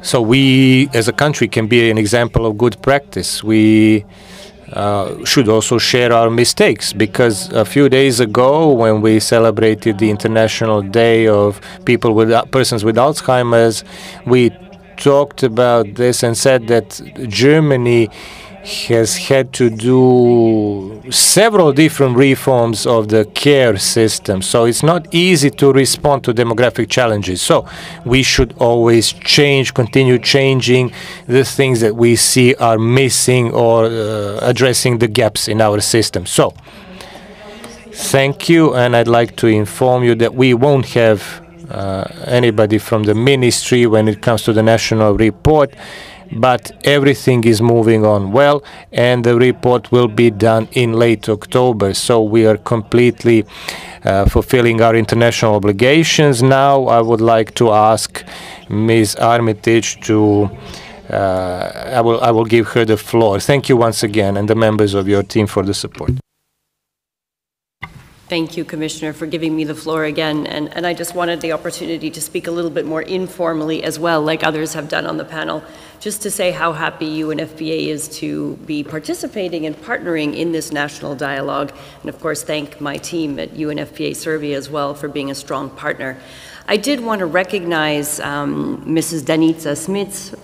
So we, as a country, can be an example of good practice. We should also share our mistakes, because a few days ago, when we celebrated the International Day of persons with Alzheimer's, we talked about this and said that Germany has had to do several different reforms of the care system. So it's not easy to respond to demographic challenges. So we should always continue changing the things that we see are missing or addressing the gaps in our system. So thank you, and I'd like to inform you that we won't have anybody from the ministry when it comes to the national report, but everything is moving on well, and the report will be done in late October. So we are completely fulfilling our international obligations. Now I would like to ask Ms. Armitage to, I will give her the floor. Thank you once again, and the members of your team for the support. Thank you, Commissioner, for giving me the floor again. And I just wanted the opportunity to speak a little bit more informally as well, like others have done on the panel, just to say how happy UNFPA is to be participating and partnering in this national dialogue. And of course, thank my team at UNFPA Serbia as well for being a strong partner. I did want to recognize Mrs. Danica Smits,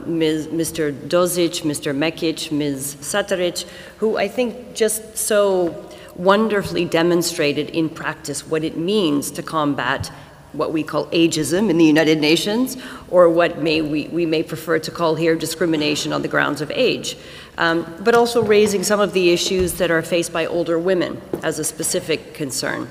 Mr. Dozic, Mr. Mekic, Ms. Sataric, who I think just so wonderfully demonstrated in practice what it means to combat what we call ageism in the United Nations, or what we may prefer to call here discrimination on the grounds of age, but also raising some of the issues that are faced by older women as a specific concern.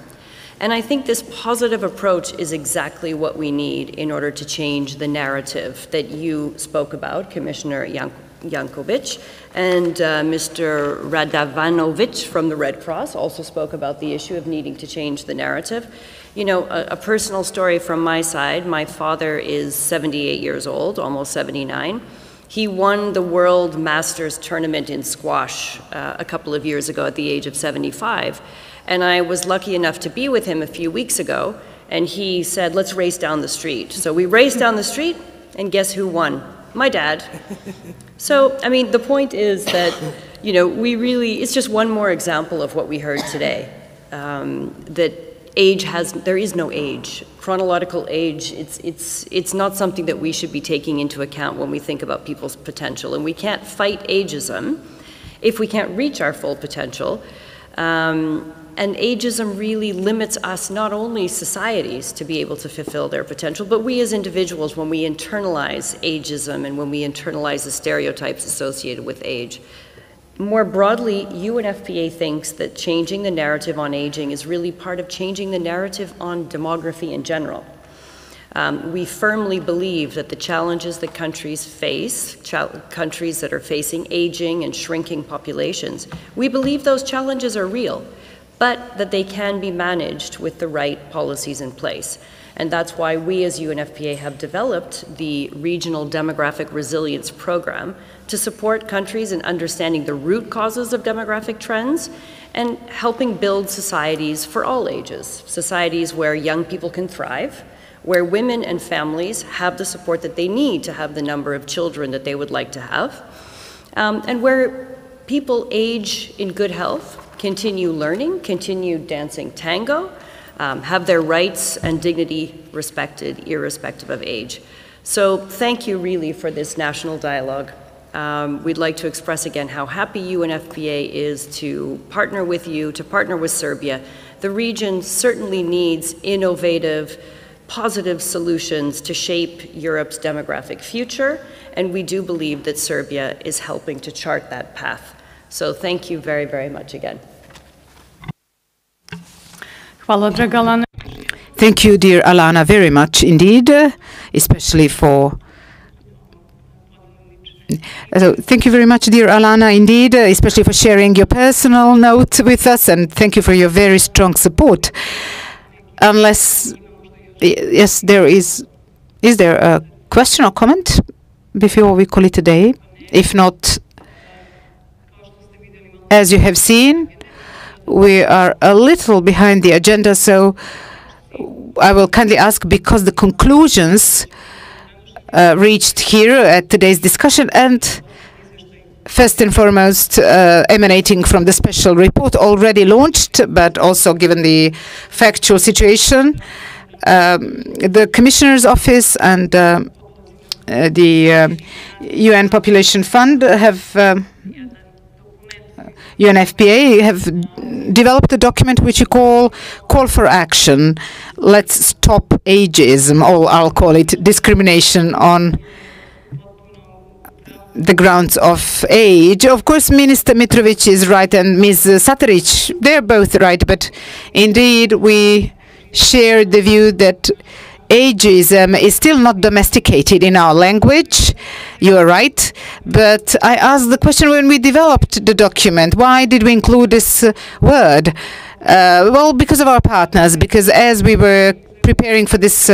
And I think this positive approach is exactly what we need in order to change the narrative that you spoke about, Commissioner Jankovic, and Mr. Radavanovic from the Red Cross also spoke about the issue of needing to change the narrative. You know, a personal story from my side, my father is 78 years old, almost 79. He won the World Masters tournament in squash a couple of years ago at the age of 75. And I was lucky enough to be with him a few weeks ago, and he said, let's race down the street. So we raced down the street, and guess who won? My dad. So, I mean, the point is that, you know, it's just one more example of what we heard today, that there is no age. Chronological age, it's not something that we should be taking into account when we think about people's potential. And we can't fight ageism if we can't reach our full potential. And ageism really limits us, not only societies, to be able to fulfill their potential, but we as individuals when we internalize ageism and when we internalize the stereotypes associated with age. More broadly, UNFPA thinks that changing the narrative on aging is really part of changing the narrative on demography in general. We firmly believe that the challenges that countries face, countries that are facing aging and shrinking populations, we believe those challenges are real. but that they can be managed with the right policies in place. And that's why we as UNFPA have developed the Regional Demographic Resilience Program to support countries in understanding the root causes of demographic trends and helping build societies for all ages, societies where young people can thrive, where women and families have the support that they need to have the number of children that they would like to have, and where people age in good health, continue learning, continue dancing tango, have their rights and dignity respected irrespective of age. So thank you really for this national dialogue. We'd like to express again how happy UNFPA is to partner with you, to partner with Serbia. The region certainly needs innovative, positive solutions to shape Europe's demographic future, and we do believe that Serbia is helping to chart that path. So thank you very, very much again. Thank you, dear Alana, very much indeed, especially for... So thank you very much, dear Alana, indeed, especially for sharing your personal note with us, and thank you for your very strong support. Unless, yes, there is there a question or comment before we call it a day? If not, as you have seen, we are a little behind the agenda, so I will kindly ask, because the conclusions reached here at today's discussion, and first and foremost emanating from the special report already launched, but also given the factual situation, the Commissioner's Office and the UN Population Fund have UNFPA have developed a document which you call for action. Let's stop ageism, or I'll call it discrimination on the grounds of age. Of course, Minister Mitrovic is right and Ms. Sataric, they're both right, but indeed we share the view that ageism is still not domesticated in our language. You are right. But I asked the question when we developed the document, why did we include this word? Well, because of our partners, because as we were preparing for this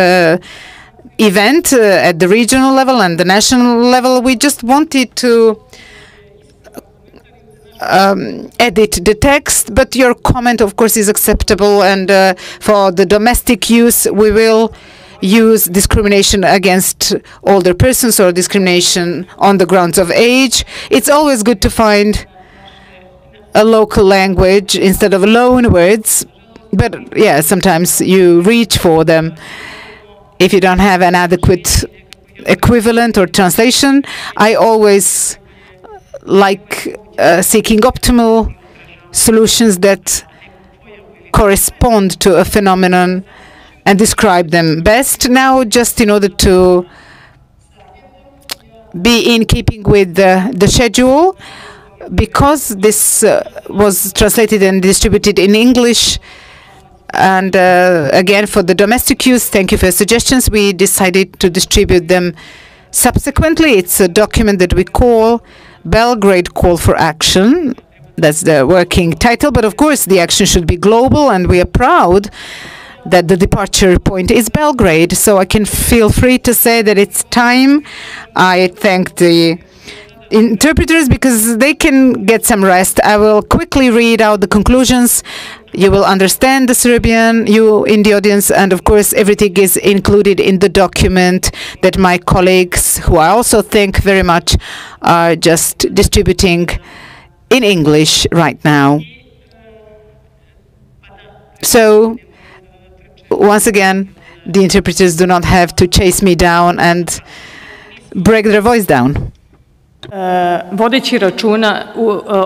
event at the regional level and the national level, we just wanted to edit the text, but your comment, of course, is acceptable, and for the domestic use, we will use discrimination against older persons or discrimination on the grounds of age. It's always good to find a local language instead of loan words, but yeah, sometimes you reach for them if you don't have an adequate equivalent or translation. I always like seeking optimal solutions that correspond to a phenomenon and describe them best. Now, just in order to be in keeping with the schedule, because this was translated and distributed in English, and again, for the domestic use, thank you for your suggestions, we decided to distribute them subsequently. It's a document that we call Belgrade Call for Action. That's the working title, but of course the action should be global, and we are proud that the departure point is Belgrade, so I can feel free to say that it's time. I thank the interpreters because they can get some rest. I will quickly read out the conclusions. You will understand the Serbian, you in the audience, and of course everything is included in the document that my colleagues, who I also thank very much, are just distributing in English right now. So, once again, the interpreters do not have to chase me down and break their voice down. Vodeći računa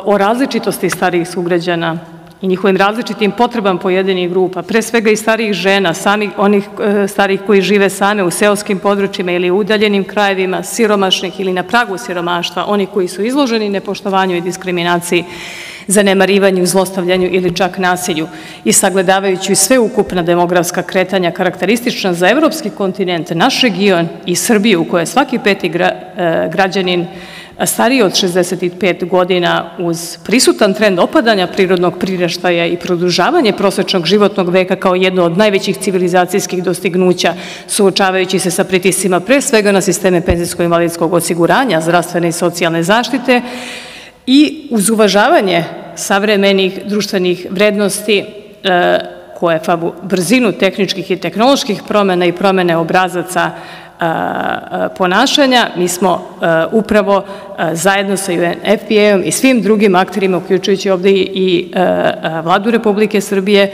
o različitosti starijih sugrađana i njihovim različitim potrebama pojedinih grupa, pre svega i starijih žena, samih onih starijih koji žive same u seoskim područjima ili udaljenim krajevima, siromašnih ili na pragu siromaštva, oni koji su izloženi nepoštovanju i diskriminaciji, zanemarivanju, zlostavljanju ili čak nasilju, i sagledavajući sveukupna demografska kretanja karakteristična za evropski kontinent, naš region i Srbiju, u kojoj svaki peti građanin stariji od 65 godina uz prisutan trend opadanja prirodnog priraštaja i produžavanje prosečnog životnog veka kao jedno od najvećih civilizacijskih dostignuća, suočavajući se sa pritiscima pre svega na sisteme penzijsko-invalidskog osiguranja, zdravstvene i socijalne zaštite i uz uvažavanje savremenih društvenih vrednosti koje brzinu tehničkih i tehnoloških promjena i promjene obrazaca ponašanja, mi smo upravo zajedno sa UNFPA-om i svim drugim akterima, uključujući ovde i Vladu Republike Srbije,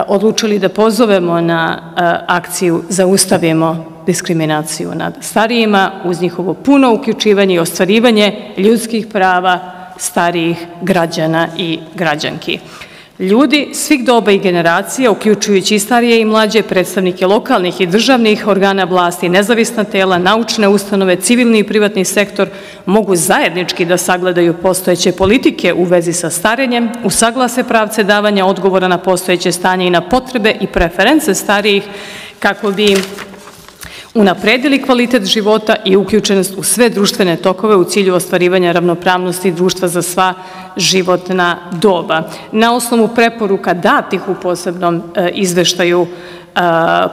odlučili da pozovemo na akciju Zaustavimo diskriminaciju nad starijima uz njihovo puno uključivanje i ostvarivanje ljudskih prava starijih građana i građanki. Ljudi svih doba i generacija, uključujući i starije i mlađe, predstavnike lokalnih i državnih organa vlasti, nezavisna tela, naučne ustanove, civilni i privatni sektor, mogu zajednički da sagledaju postojeće politike u vezi sa starenjem, usaglase pravce davanja odgovora na postojeće stanje i na potrebe i preference starijih kako bi unapredili kvalitet života i uključenost u sve društvene tokove u cilju ostvarivanja ravnopravnosti društva za sva životna doba. Na osnovu preporuka datih u posebnom izveštaju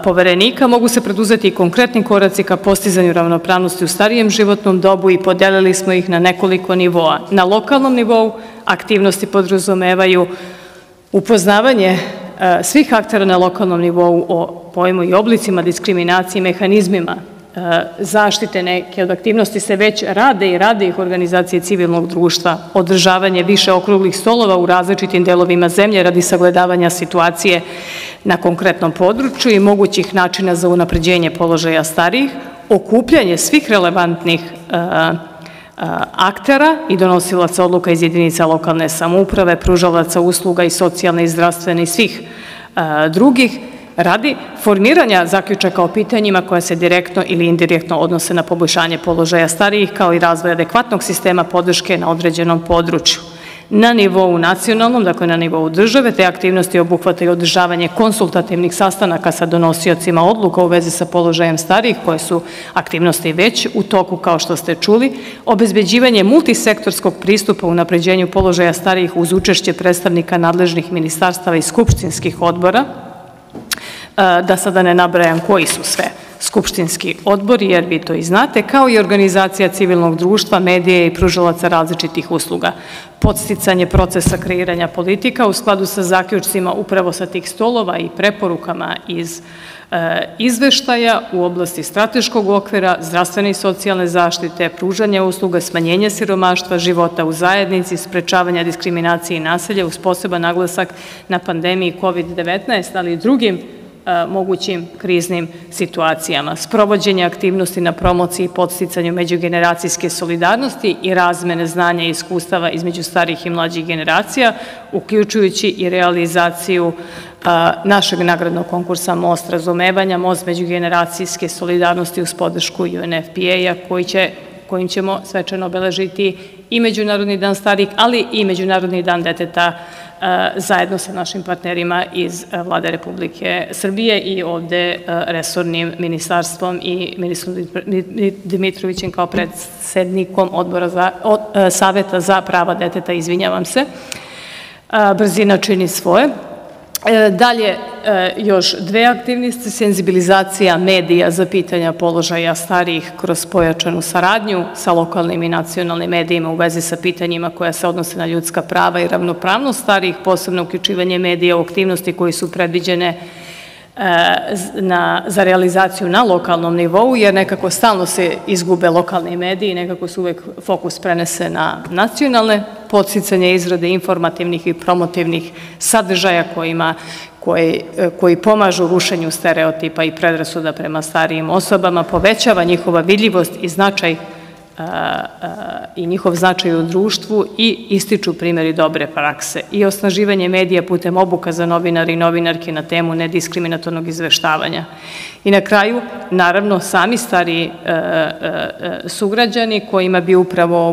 poverenika mogu se preduzeti i konkretni koraci ka postizanju ravnopravnosti u starijem životnom dobu i podelili smo ih na nekoliko nivoa. Na lokalnom nivou aktivnosti podrazumevaju upoznavanje svih aktera na lokalnom nivou o pojmu i oblicima diskriminacije i mehanizmima zaštite. Neke od aktivnosti se već rade i rade ih organizacije civilnog društva, održavanje više okruglih stolova u različitim delovima zemlje radi sagledavanja situacije na konkretnom području i mogućih načina za unapređenje položaja starijih, okupljanje svih relevantnih aktera i donosilaca odluka iz jedinica lokalne samouprave, pružalaca usluga i socijalne i zdravstvene i svih drugih, radi formiranja zaključaka o pitanjima koja se direktno ili indirektno odnose na poboljšanje položaja starijih, kao i razvoj adekvatnog sistema podrške na određenom području. Na nivou nacionalnom, dakle na nivou države, te aktivnosti obuhvataju održavanje konsultativnih sastanaka sa donosiocima odluka u vezi sa položajem starijih, koje su aktivnosti već u toku, kao što ste čuli, obezbeđivanje multisektorskog pristupa u unapređenju položaja starijih uz učešće predstavnika nadležnih ministarstava i skupštinskih odbora, da sada ne nabrajam koji su sve skupštinski odbori, jer vi to i znate, kao i organizacija civilnog društva, medije i pružalaca različitih usluga. Podsticanje procesa kreiranja politika u skladu sa zaključcima upravo sa tih stolova i preporukama iz izveštaja u oblasti strateškog okvira, zdravstvene i socijalne zaštite, pružanja usluga, smanjenja siromaštva, života u zajednici, sprečavanja diskriminacije i nasilja uz poseban naglasak na pandemiji COVID-19, ali i drugim mogućim kriznim situacijama. Sprovođenje aktivnosti na promociji i podsticanju međugeneracijske solidarnosti i razmene znanja i iskustava između starih i mlađih generacija, uključujući i realizaciju našeg nagradnog konkursa Most razumevanja, Most međugeneracijske solidarnosti uz podršku UNFPA-a, kojim ćemo svečano obeležiti i Međunarodni dan starijih, ali i Međunarodni dan deteta zajedno sa našim partnerima iz Vlade Republike Srbije i ovde resornim ministarstvom i ministrom Dimitrovićem kao predsednikom Saveta za prava deteta, izvinjavam se. Brzina čini svoje. Dalje, još dve aktivnosti, senzibilizacija medija za pitanja položaja starijih kroz pojačanu saradnju sa lokalnim i nacionalnim medijima u vezi sa pitanjima koja se odnose na ljudska prava i ravnopravnost starijih, posebno uključivanje medija u aktivnosti koji su predviđene za realizaciju na lokalnom nivou, jer nekako stalno se izgube lokalni mediji, nekako se uvek fokus prenese na nacionalne, podsticanje izrade informativnih i promotivnih sadržaja koji pomažu rušenju stereotipa i predrasuda prema starijim osobama, povećava njihova vidljivost i značaj i njihov značaj u društvu i ističu primjeri dobre prakse i osnaživanje medija putem obuka za novinare i novinarke na temu nediskriminatornog izveštavanja. I na kraju, naravno, sami stariji sugrađani kojima bi upravo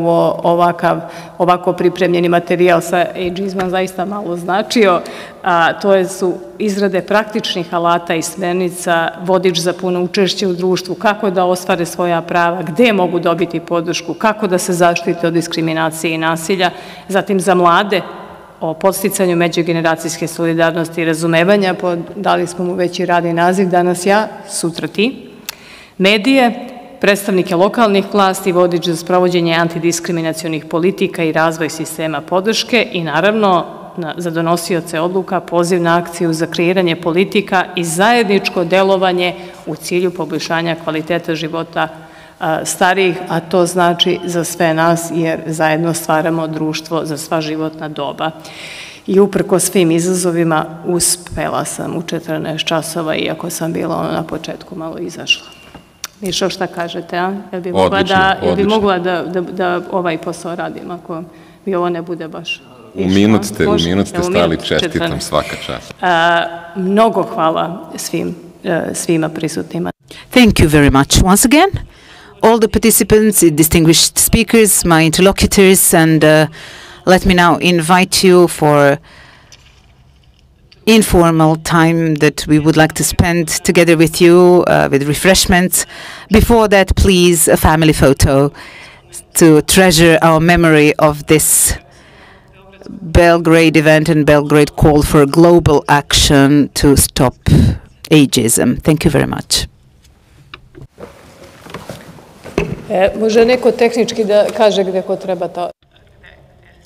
ovako pripremljeni materijal sa ageizmom zaista malo značio, a to su izrade praktičnih alata i smernica, vodič za puno učešće u društvu, kako da ostvare svoja prava, gde mogu dobiti podršku, kako da se zaštite od diskriminacije i nasilja, zatim za mlade o podsticanju međugeneracijske solidarnosti i razumevanja, dali smo mu već i radni naziv, danas ja, sutra ti, medije, predstavnike lokalnih vlasti, vodič za sprovođenje antidiskriminacionih politika i razvoj sistema podrške i naravno za donosioce odluka poziv na akciju za kreiranje politika i zajedničko delovanje u cilju poboljšanja kvaliteta života starijih, a to znači za sve nas jer zajedno stvaramo društvo za sva životna doba. I uprko svim izazovima uspela sam u 14 časova, iako sam bila na početku malo izašla. Mišo, šta kažete, a? Jel bi mogla da ovaj posao radim ako mi ovo ne bude baš... U minut ste stali, čestitam, svaka čast. Mnogo hvala svima prisutnima. Thank you very much once again. All the participants, distinguished speakers, my interlocutors, and let me now invite you for informal time that we would like to spend together with you with refreshments. Before that, please, a family photo to treasure our memory of this Belgrade event and Belgrade call for global action to stop ageism. Thank you very much. Može neko tehnički da kaže gde ko treba to?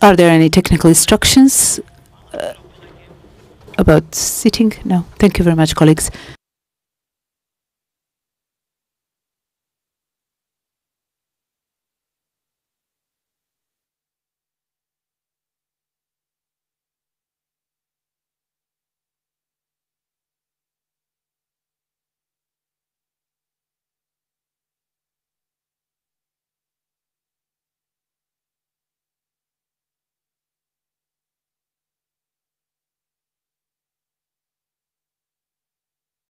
Are there any technical instructions about sitting? No. Thank you very much, colleagues.